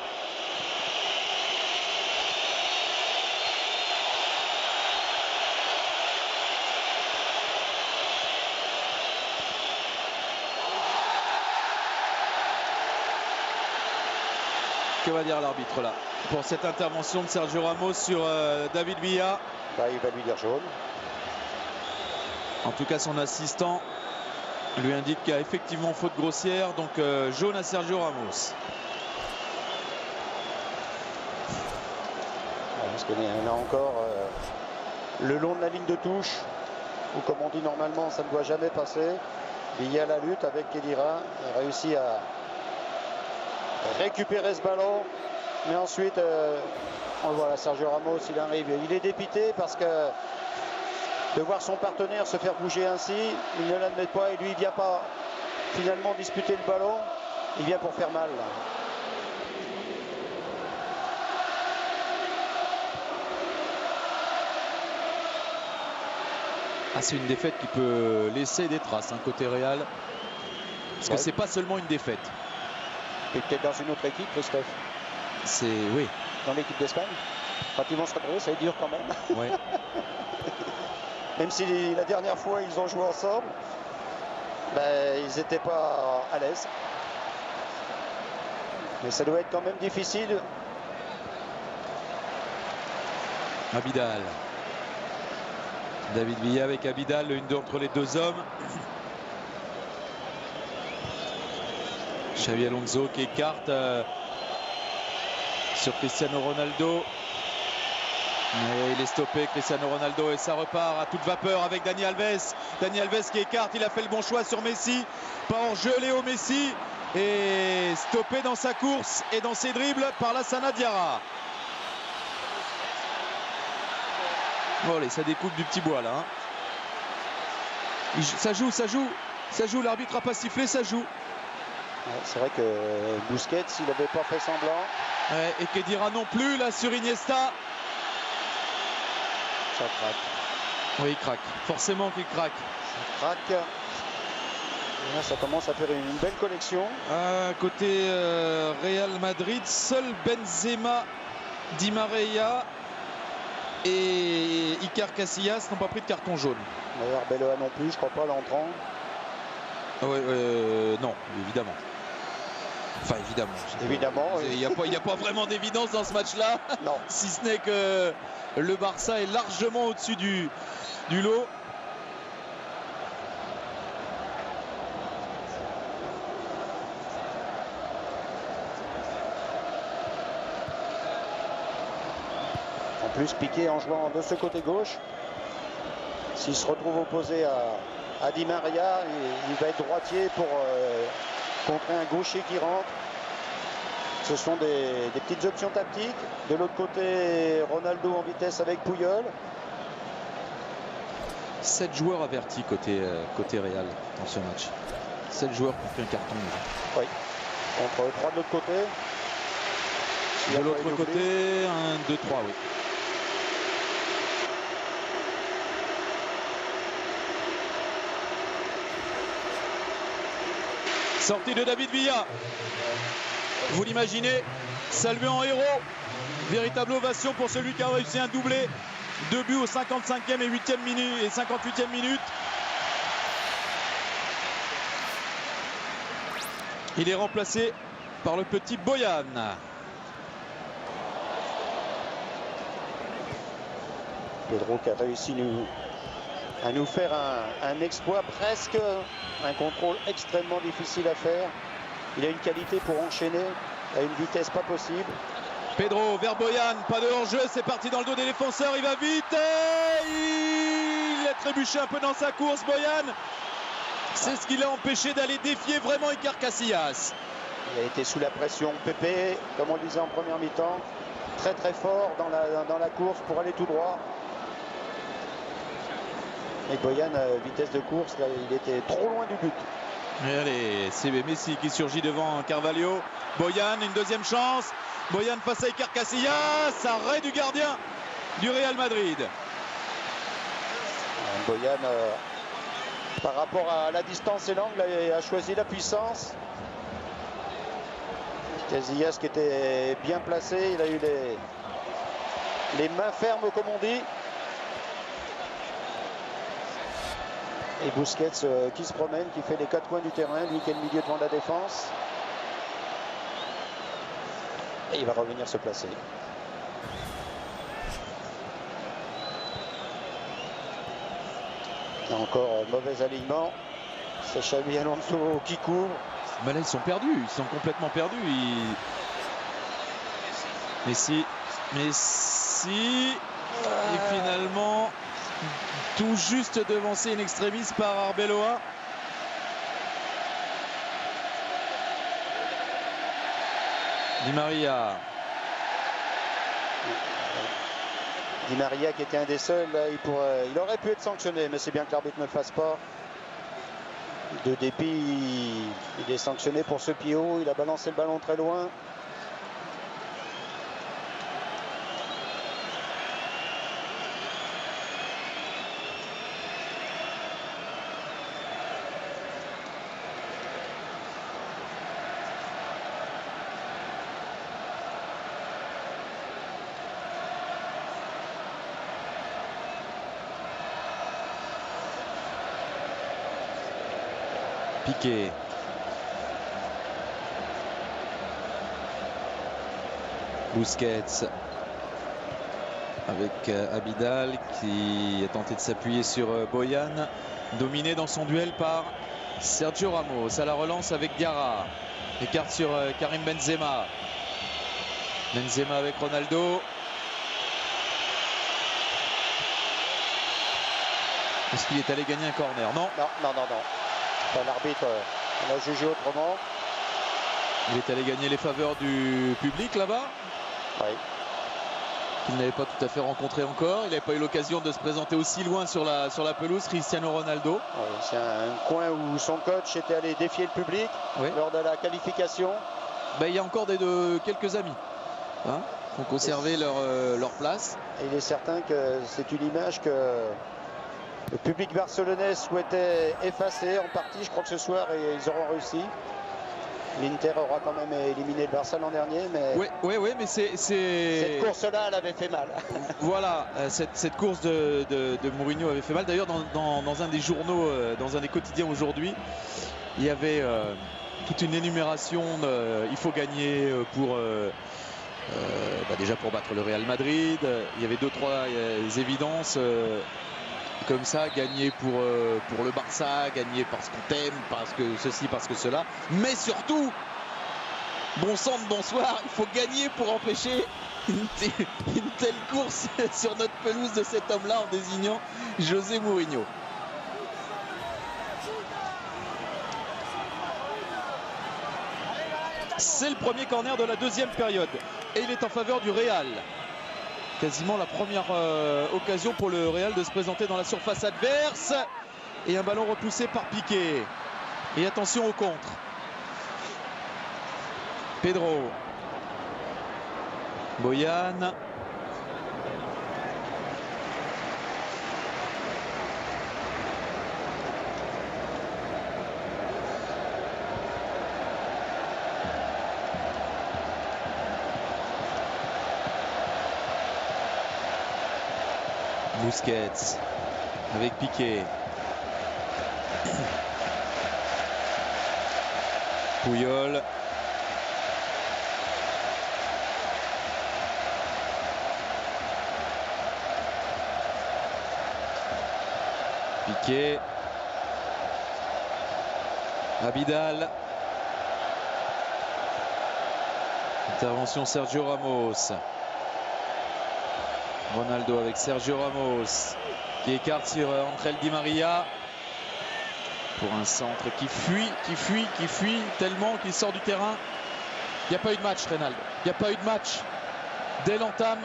Que va dire l'arbitre là pour cette intervention de Sergio Ramos sur David Villa? Bah, il va lui dire jaune. En tout cas, son assistant lui indique qu'il y a effectivement faute grossière, donc jaune à Sergio Ramos. Parce qu'il y en a encore le long de la ligne de touche, où comme on dit normalement, ça ne doit jamais passer. Il y a la lutte avec Khedira, il réussit à récupérer ce ballon, mais ensuite on le voit là, Sergio Ramos, il arrive, il est dépité parce que de voir son partenaire se faire bouger ainsi, il ne l'admet pas et lui il vient pas finalement disputer le ballon, il vient pour faire mal là. Ah, c'est une défaite qui peut laisser des traces, hein, côté Real, parce que c'est pas seulement une défaite. Et peut-être dans une autre équipe, Christophe. C'est oui. Dans l'équipe d'Espagne. Quand ils vont se retrouver, ça va être dur quand même. Ouais. Même si la dernière fois ils ont joué ensemble, ben, ils n'étaient pas à l'aise. Mais ça doit être quand même difficile. Abidal. David Villa avec Abidal, une entre les deux hommes. Xavi Alonso qui écarte sur Cristiano Ronaldo. Mais il est stoppé, Cristiano Ronaldo, et ça repart à toute vapeur avec Dani Alves. Dani Alves qui écarte, il a fait le bon choix sur Messi. Pas en jeu Léo Messi. Et stoppé dans sa course et dans ses dribbles par Lassana Diarra. Bon, allez, ça découpe du petit bois là. Hein. Ça joue, l'arbitre n'a pas sifflé, ça joue. Ouais, c'est vrai que Busquets, s'il n'avait pas fait semblant. Ouais, et Khedira non plus, là, sur Iniesta. Ça craque. Oui, il craque. Forcément qu'il craque. Ça craque. Là, ça commence à faire une belle collection. Côté Real Madrid, seul Benzema, Di Maria et Iker Casillas n'ont pas pris de carton jaune. D'ailleurs, Belloa non plus, je crois pas, l'entrant. Non, évidemment. Enfin, évidemment. Évidemment. Il n'y a pas vraiment d'évidence dans ce match-là. Non. Si ce n'est que le Barça est largement au-dessus du lot. En plus, Piqué en jouant de ce côté gauche, s'il se retrouve opposé à Di Maria, il va être droitier pour contrer un gaucher qui rentre. Ce sont des petites options tactiques. De l'autre côté, Ronaldo en vitesse avec Puyol. 7 joueurs avertis côté Real dans ce match. 7 joueurs qui ont pris un carton. Oui. Contre 3 de l'autre côté. De l'autre côté, 1, 2, 3, oui. Sortie de David Villa. Vous l'imaginez, salué en héros. Véritable ovation pour celui qui a réussi un doublé. 2 buts au 55e et 8e minute et 58e minute. Il est remplacé par le petit Boyan. Pedro qui a réussi à nous faire un exploit, presque un contrôle extrêmement difficile à faire. Il a une qualité pour enchaîner à une vitesse pas possible. Pedro vers Boyan, pas de hors-jeu, c'est parti dans le dos des défenseurs, il va vite et il a trébuché un peu dans sa course, Boyan. C'est ce qui l'a empêché d'aller défier vraiment Iker Casillas. Il a été sous la pression, Pepe, comme on le disait en première mi-temps, très très fort dans la course pour aller tout droit. Et Boyan, vitesse de course, là, il était trop loin du but. Et allez, c'est Messi qui surgit devant Carvalho. Boyan, une deuxième chance. Boyan face à Iker Casillas, arrêt du gardien du Real Madrid. Boyan, par rapport à la distance et l'angle, a choisi la puissance. Casillas qui était bien placé, il a eu les mains fermes comme on dit. Et Busquets qui se promène, qui fait les 4 coins du terrain, lui qui est le milieu devant la défense. Et il va revenir se placer. Et encore mauvais alignement. C'est Xabi Alonso qui couvre. Mais là ils sont perdus, ils sont complètement perdus. Messi. Et finalement tout juste devancé in extremis par Arbeloa. Di Maria. Di Maria qui était un des seuls, là, il aurait pu être sanctionné, mais c'est bien que l'arbitre ne le fasse pas. De dépit, il est sanctionné pour ce pied haut, il a balancé le ballon très loin. Piqué. Busquets avec Abidal qui a tenté de s'appuyer sur Boyan, dominé dans son duel par Sergio Ramos. À la relance avec Diarra, écarte sur Karim Benzema. Benzema avec Ronaldo. Est-ce qu'il est allé gagner un corner? Non. Non. Enfin, l'arbitre a jugé autrement. Il est allé gagner les faveurs du public là-bas. Oui. Qu'il n'avait pas tout à fait rencontré encore. Il n'avait pas eu l'occasion de se présenter aussi loin sur la pelouse, Cristiano Ronaldo. Oui, c'est un coin où son coach était allé défier le public lors de la qualification. Ben, il y a encore quelques amis qui ont conservé leur place. Et il est certain que c'est une image que le public barcelonais souhaitait effacer en partie. Je crois que ce soir, ils auront réussi. L'Inter aura quand même éliminé le Barça l'an dernier, mais oui, mais c'est cette course-là, elle avait fait mal. Voilà, cette course de Mourinho avait fait mal. D'ailleurs, dans un des journaux, dans un des quotidiens aujourd'hui, il y avait toute une énumération. Il faut gagner pour déjà pour battre le Real Madrid. Il y avait 2-3 évidences. Comme ça, gagner pour le Barça, gagner parce qu'on t'aime, parce que ceci, parce que cela. Mais surtout, bon sang de bonsoir, il faut gagner pour empêcher une telle course sur notre pelouse de cet homme-là en désignant José Mourinho. C'est le premier corner de la deuxième période et il est en faveur du Real. Quasiment la première occasion pour le Real de se présenter dans la surface adverse. Et un ballon repoussé par Piqué. Et attention au contre. Pedro. Boyan. Busquets avec Piqué. Puyol. Piqué. Abidal. Intervention Sergio Ramos. Ronaldo avec Sergio Ramos qui écarte sur Ángel Di Maria pour un centre qui fuit tellement qu'il sort du terrain. Il n'y a pas eu de match, Reynald. Il n'y a pas eu de match. Dès l'entame,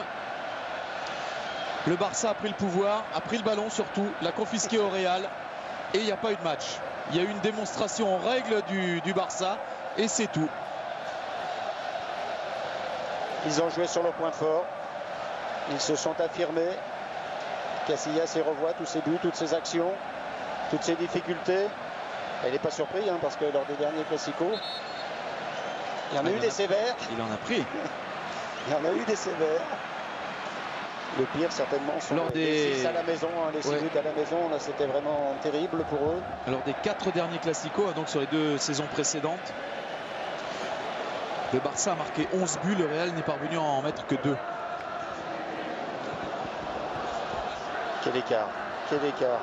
le Barça a pris le pouvoir, a pris le ballon surtout, l'a confisqué au Real et il n'y a pas eu de match. Il y a eu une démonstration en règle du Barça et c'est tout. Ils ont joué sur leur point fort. Ils se sont affirmés. Casillas y revoit tous ses buts, toutes ses actions, toutes ses difficultés. Elle n'est pas surpris parce que lors des derniers classicos, il y en a eu des sévères. Il en a pris. Il y en a eu des sévères. Le pire certainement sont les 6 à la maison, les 6 buts à la maison. Là c'était vraiment terrible pour eux. Alors des 4 derniers classicos, donc sur les 2 saisons précédentes, le Barça a marqué 11 buts, le Real n'est parvenu à en mettre que 2. Quel écart, quel écart.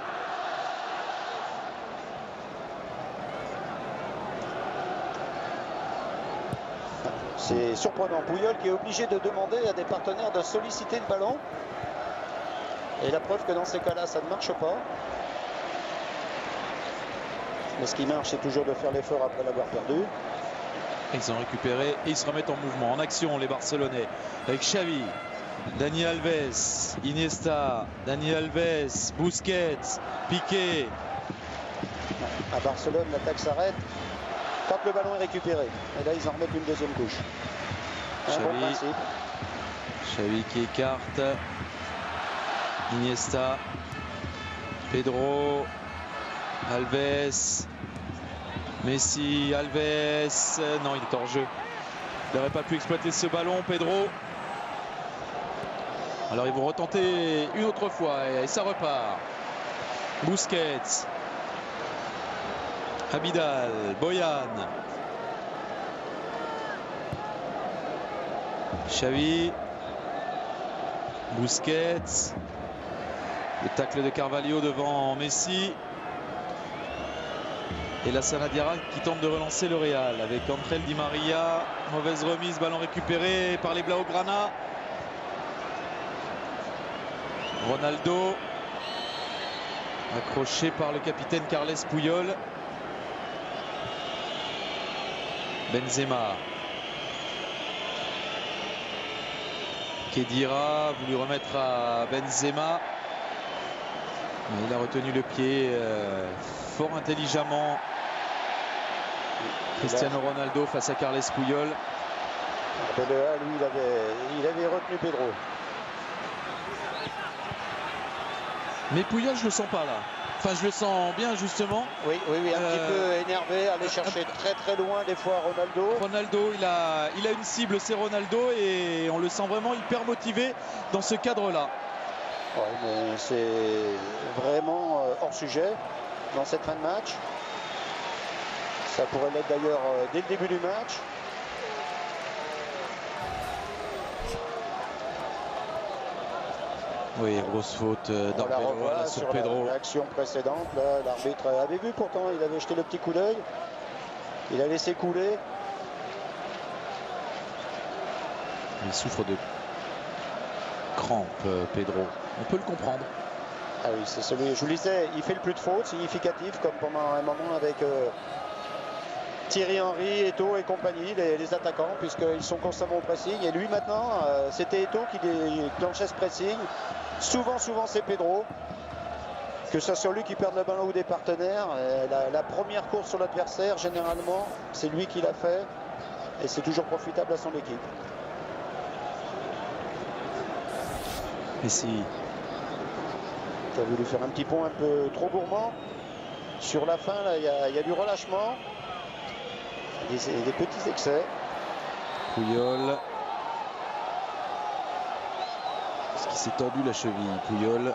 C'est surprenant. Puyol qui est obligé de demander à des partenaires de solliciter le ballon. Et la preuve que dans ces cas-là, ça ne marche pas. Mais ce qui marche, c'est toujours de faire l'effort après l'avoir perdu. Ils ont récupéré et ils se remettent en mouvement, en action, les Barcelonais, avec Xavi. Dani Alves, Iniesta, Dani Alves, Busquets, Piqué. À Barcelone, l'attaque s'arrête quand le ballon est récupéré. Et là, ils en remettent une deuxième couche. Un bon principe. Xavi qui écarte. Iniesta, Pedro, Alves, Messi, Alves. Non, il est hors jeu. Il n'aurait pas pu exploiter ce ballon, Pedro. Alors ils vont retenter une autre fois et ça repart. Busquets, Abidal, Boyan, Xavi, Busquets, le tacle de Carvalho devant Messi et la Sanadiara qui tente de relancer le Real avec Ángel Di Maria. Mauvaise remise, ballon récupéré par les Blaugrana. Ronaldo, accroché par le capitaine Carles Puyol. Benzema. Khedira voulu remettre à Benzema. Mais il a retenu le pied fort intelligemment. Cristiano Ronaldo face à Carles Puyol. Arbeloa, lui, il avait retenu Pedro. Mais Puyol, je le sens pas là. Enfin, je le sens bien justement. Oui, un petit peu énervé, aller chercher très loin des fois Ronaldo. Ronaldo, il a une cible, c'est Ronaldo, et on le sent vraiment hyper motivé dans ce cadre-là. Ouais, mais c'est vraiment hors sujet dans cette fin de match. Ça pourrait l'être d'ailleurs dès le début du match. Oui, grosse faute d'Arbeloa sur Pedro. L'action précédente, l'arbitre avait vu pourtant, il avait jeté le petit coup d'œil. Il a laissé couler. Il souffre de crampes, Pedro. On peut le comprendre. Ah oui, c'est celui, je vous le disais, il fait le plus de fautes significatives, comme pendant un moment avec Thierry Henry, Eto'o et compagnie, les attaquants, puisqu'ils sont constamment au pressing. Et lui maintenant, c'était Eto'o qui déclenchait ce pressing. Souvent c'est Pedro. Que ce soit lui qui perde le ballon ou des partenaires, la première course sur l'adversaire, généralement, c'est lui qui l'a fait. Et c'est toujours profitable à son équipe. Messi. Qui a voulu faire un petit pont un peu trop gourmand. Sur la fin, là, il y a du relâchement. Des petits excès. Puyol. Est-ce qu'il s'est tordu la cheville, Puyol?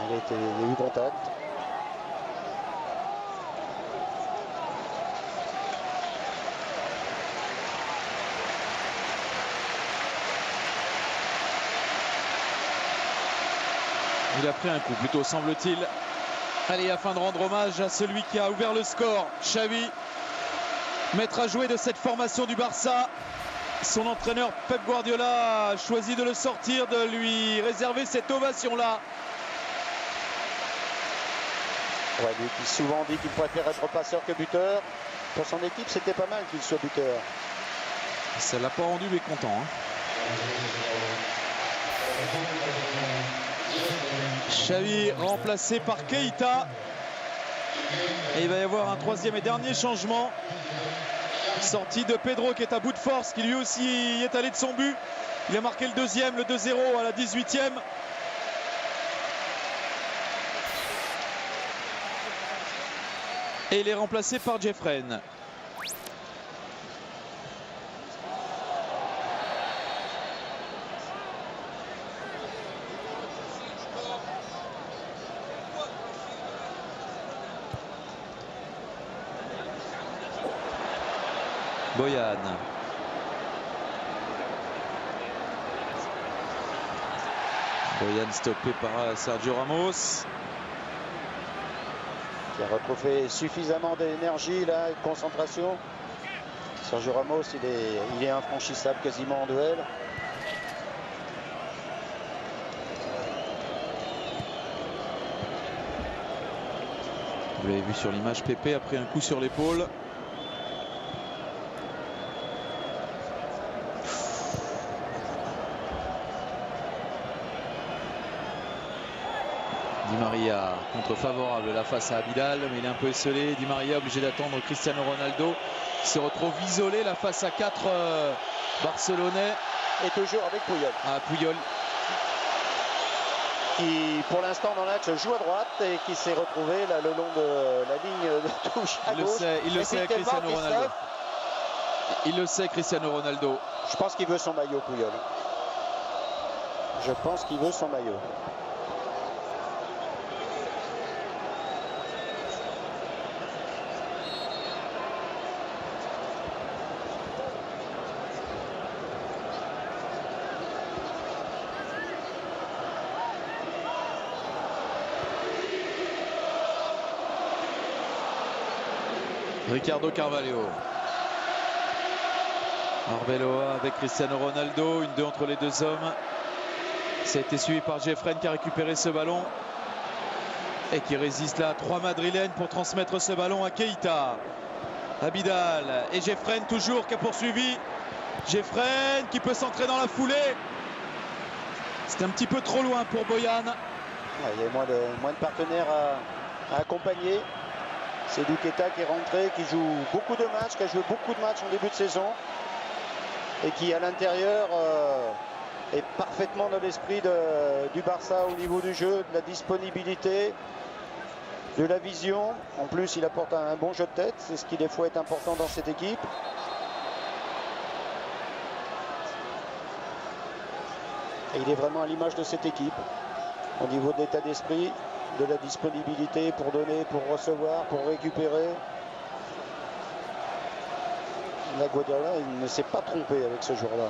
Il y a eu contact. Il a pris un coup, plutôt semble-t-il. Allez, afin de rendre hommage à celui qui a ouvert le score, Xavi, maître à jouer de cette formation du Barça. Son entraîneur Pep Guardiola a choisi de le sortir, de lui réserver cette ovation-là. Ouais, lui qui souvent dit qu'il préfère être passeur que buteur. Pour son équipe, c'était pas mal qu'il soit buteur. Ça l'a pas rendu mécontent. Xavi remplacé par Keita. Et il va y avoir un troisième et dernier changement. Sortie de Pedro qui est à bout de force, qui lui aussi est allé de son but. Il a marqué le deuxième, le 2-0 à la 18e. Et il est remplacé par Jeffren. Boyan. Boyan stoppé par Sergio Ramos. Qui a retrouvé suffisamment d'énergie là, et de concentration. Sergio Ramos, il est infranchissable quasiment en duel. Vous l'avez vu sur l'image, Pepe a pris un coup sur l'épaule. Di Maria contre favorable là face à Abidal, mais il est un peu esselé. Di Maria obligé d'attendre Cristiano Ronaldo qui se retrouve isolé là face à 4 Barcelonais. Et toujours avec Puyol. Ah, Puyol. Qui pour l'instant dans l'axe joue à droite et qui s'est retrouvé là le long de la ligne de touche à gauche. Il le sait Cristiano Ronaldo. Il le sait Cristiano Ronaldo. Je pense qu'il veut son maillot, Puyol. Je pense qu'il veut son maillot. Ricardo Carvalho. Arbeloa avec Cristiano Ronaldo. 1-2 entre les deux hommes. Ça a été suivi par Jeffren qui a récupéré ce ballon. Et qui résiste là à 3 madrilènes pour transmettre ce ballon à Keita. Abidal et Jeffren toujours qui a poursuivi. Jeffren qui peut s'entrer dans la foulée. C'est un petit peu trop loin pour Boyan. Il y a moins de partenaires à accompagner. C'est Keita qui est rentré, qui joue beaucoup de matchs, qui a joué beaucoup de matchs en début de saison et qui à l'intérieur est parfaitement dans l'esprit du Barça au niveau du jeu, de la disponibilité, de la vision. En plus, il apporte un bon jeu de tête, c'est ce qui des fois est important dans cette équipe. Et il est vraiment à l'image de cette équipe au niveau de l'état d'esprit, de la disponibilité pour donner, pour recevoir, pour récupérer. La Guardiola, il ne s'est pas trompé avec ce joueur-là.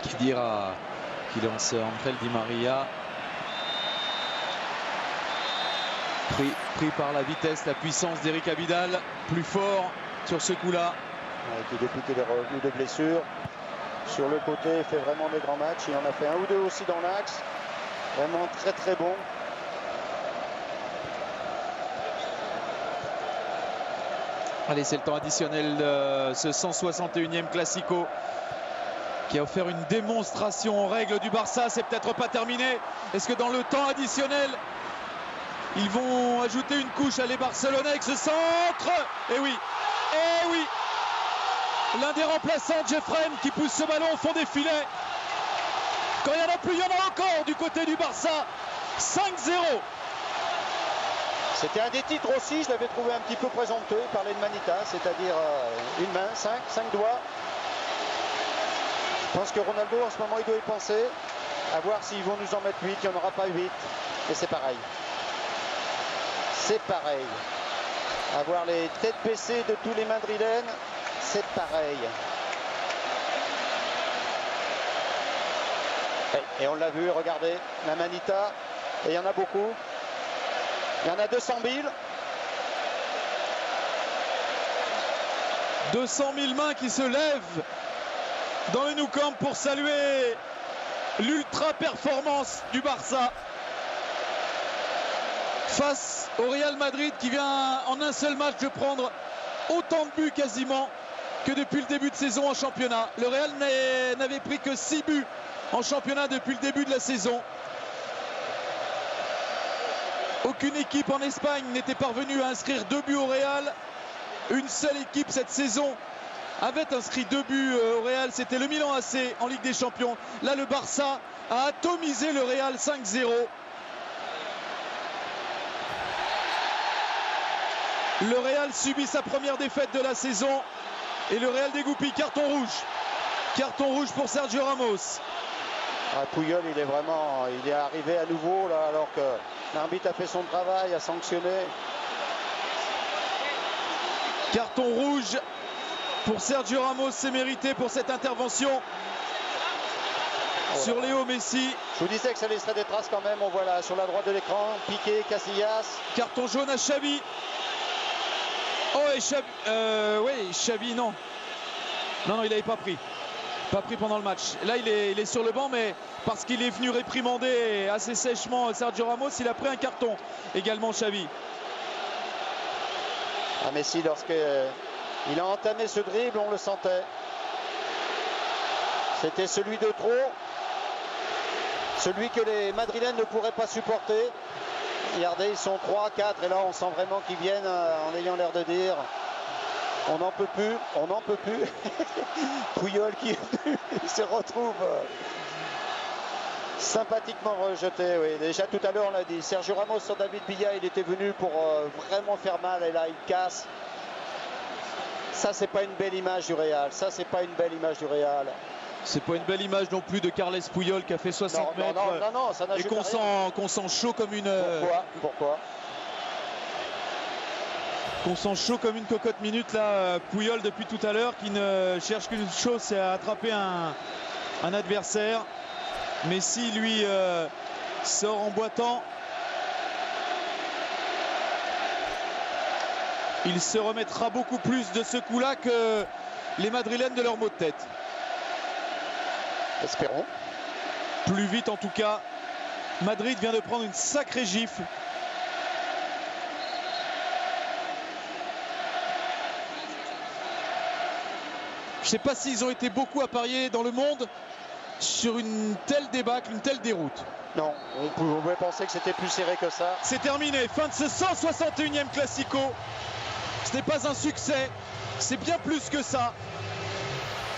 Khedira qui lance entre elle Di Maria. Pris par la vitesse, la puissance d'Eric Abidal, plus fort sur ce coup-là. Depuis qu'il est revenu de blessure, sur le côté, il fait vraiment des grands matchs. Il en a fait un ou deux aussi dans l'axe. Vraiment très très bon. Allez, c'est le temps additionnel de ce 161e Classico qui a offert une démonstration en règle du Barça. C'est peut-être pas terminé. Est-ce que dans le temps additionnel, ils vont ajouter une couche à les Barcelonais avec ce centre? Eh oui, eh oui. L'un des remplaçants, Jeffren, qui pousse ce ballon au fond des filets. Quand il n'y en a plus, il y en a encore du côté du Barça. 5-0. C'était un des titres aussi, je l'avais trouvé un petit peu présomptueux. Il parlait de Manita, c'est-à-dire une main, 5 doigts. Je pense que Ronaldo, en ce moment, il doit y penser. À voir s'ils vont nous en mettre 8, il n'y en aura pas 8. Et c'est pareil. C'est pareil. À voir les têtes baissées de tous les Madrilènes, c'est pareil. Et on l'a vu, regardez, la Manita, et il y en a beaucoup. Il y en a 200 000. 200 000 mains qui se lèvent dans le Nou Camp pour saluer l'ultra performance du Barça face au Real Madrid qui vient en un seul match de prendre autant de buts quasiment que depuis le début de saison en championnat. Le Real n'avait pris que 6 buts en championnat depuis le début de la saison. Aucune équipe en Espagne n'était parvenue à inscrire 2 buts au Real. Une seule équipe cette saison avait inscrit 2 buts au Real. C'était le Milan AC en Ligue des Champions. Là, le Barça a atomisé le Real 5-0. Le Real subit sa première défaite de la saison. Et le Real dégoupille. Carton rouge. Carton rouge pour Sergio Ramos. Puyol, il est arrivé à nouveau là, alors que l'arbitre a fait son travail, a sanctionné. Carton rouge pour Sergio Ramos, c'est mérité pour cette intervention sur Léo Messi. Je vous disais que ça laisserait des traces quand même. On voit là sur la droite de l'écran, Piqué, Casillas. Carton jaune à Xavi. Oh, et Xavi, oui, Xavi, non. Non, il n'avait pas pris. Pas pris pendant le match. Là, il est sur le banc, mais parce qu'il est venu réprimander assez sèchement Sergio Ramos, il a pris un carton. Également Xavi. Messi, lorsqu'il a entamé ce dribble, on le sentait. C'était celui de trop. Celui que les Madrilènes ne pourraient pas supporter. Regardez, ils sont 3, 4, et là, on sent vraiment qu'ils viennent en ayant l'air de dire... On n'en peut plus, on n'en peut plus. Puyol qui se retrouve sympathiquement rejeté. Oui. Déjà tout à l'heure, on l'a dit, Sergio Ramos sur David Villa, il était venu pour vraiment faire mal, et là il casse. Ça, c'est pas une belle image du Real. Ça, c'est pas une belle image du Real. C'est pas une belle image non plus de Carles Puyol qui a fait 60 mètres. Non, ça et qu'on sent chaud comme une... Pourquoi Qu'on sent chaud comme une cocotte minute là, Puyol depuis tout à l'heure, qui ne cherche qu'une chose, c'est à attraper un adversaire. Messi lui sort en boitant. Il se remettra beaucoup plus de ce coup-là que les Madrilènes de leur mot de tête. Espérons. Plus vite en tout cas. Madrid vient de prendre une sacrée gifle. Je ne sais pas s'ils ont été beaucoup à parier dans le monde sur une telle débâcle, une telle déroute. Non, on pouvait penser que c'était plus serré que ça. C'est terminé, fin de ce 161e Classico. Ce n'est pas un succès, c'est bien plus que ça.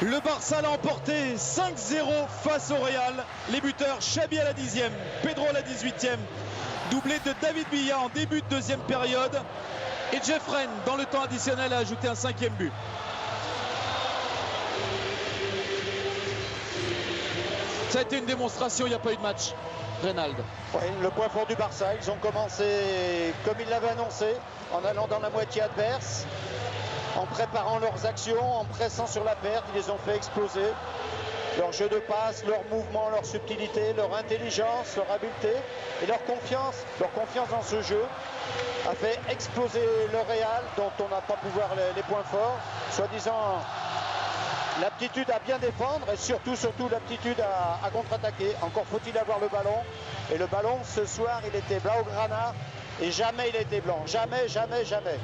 Le Barça l'a emporté 5-0 face au Real. Les buteurs, Xavi à la 10e, Pedro à la 18e. Doublé de David Villa en début de deuxième période. Et Jeffren, dans le temps additionnel, a ajouté un 5e but. Ça a été une démonstration, il n'y a pas eu de match. Reynald. Oui, le point fort du Barça, ils ont commencé comme ils l'avaient annoncé, en allant dans la moitié adverse, en préparant leurs actions, en pressant sur la perte, ils les ont fait exploser. Leur jeu de passe, leur mouvement, leur subtilité, leur intelligence, leur habileté et leur confiance dans ce jeu a fait exploser le Real, dont on n'a pas pu voir les points forts, soi-disant l'aptitude à bien défendre et surtout l'aptitude à contre-attaquer. Encore faut-il avoir le ballon. Et le ballon, ce soir, il était blaugrana et jamais il était blanc. Jamais, jamais, jamais.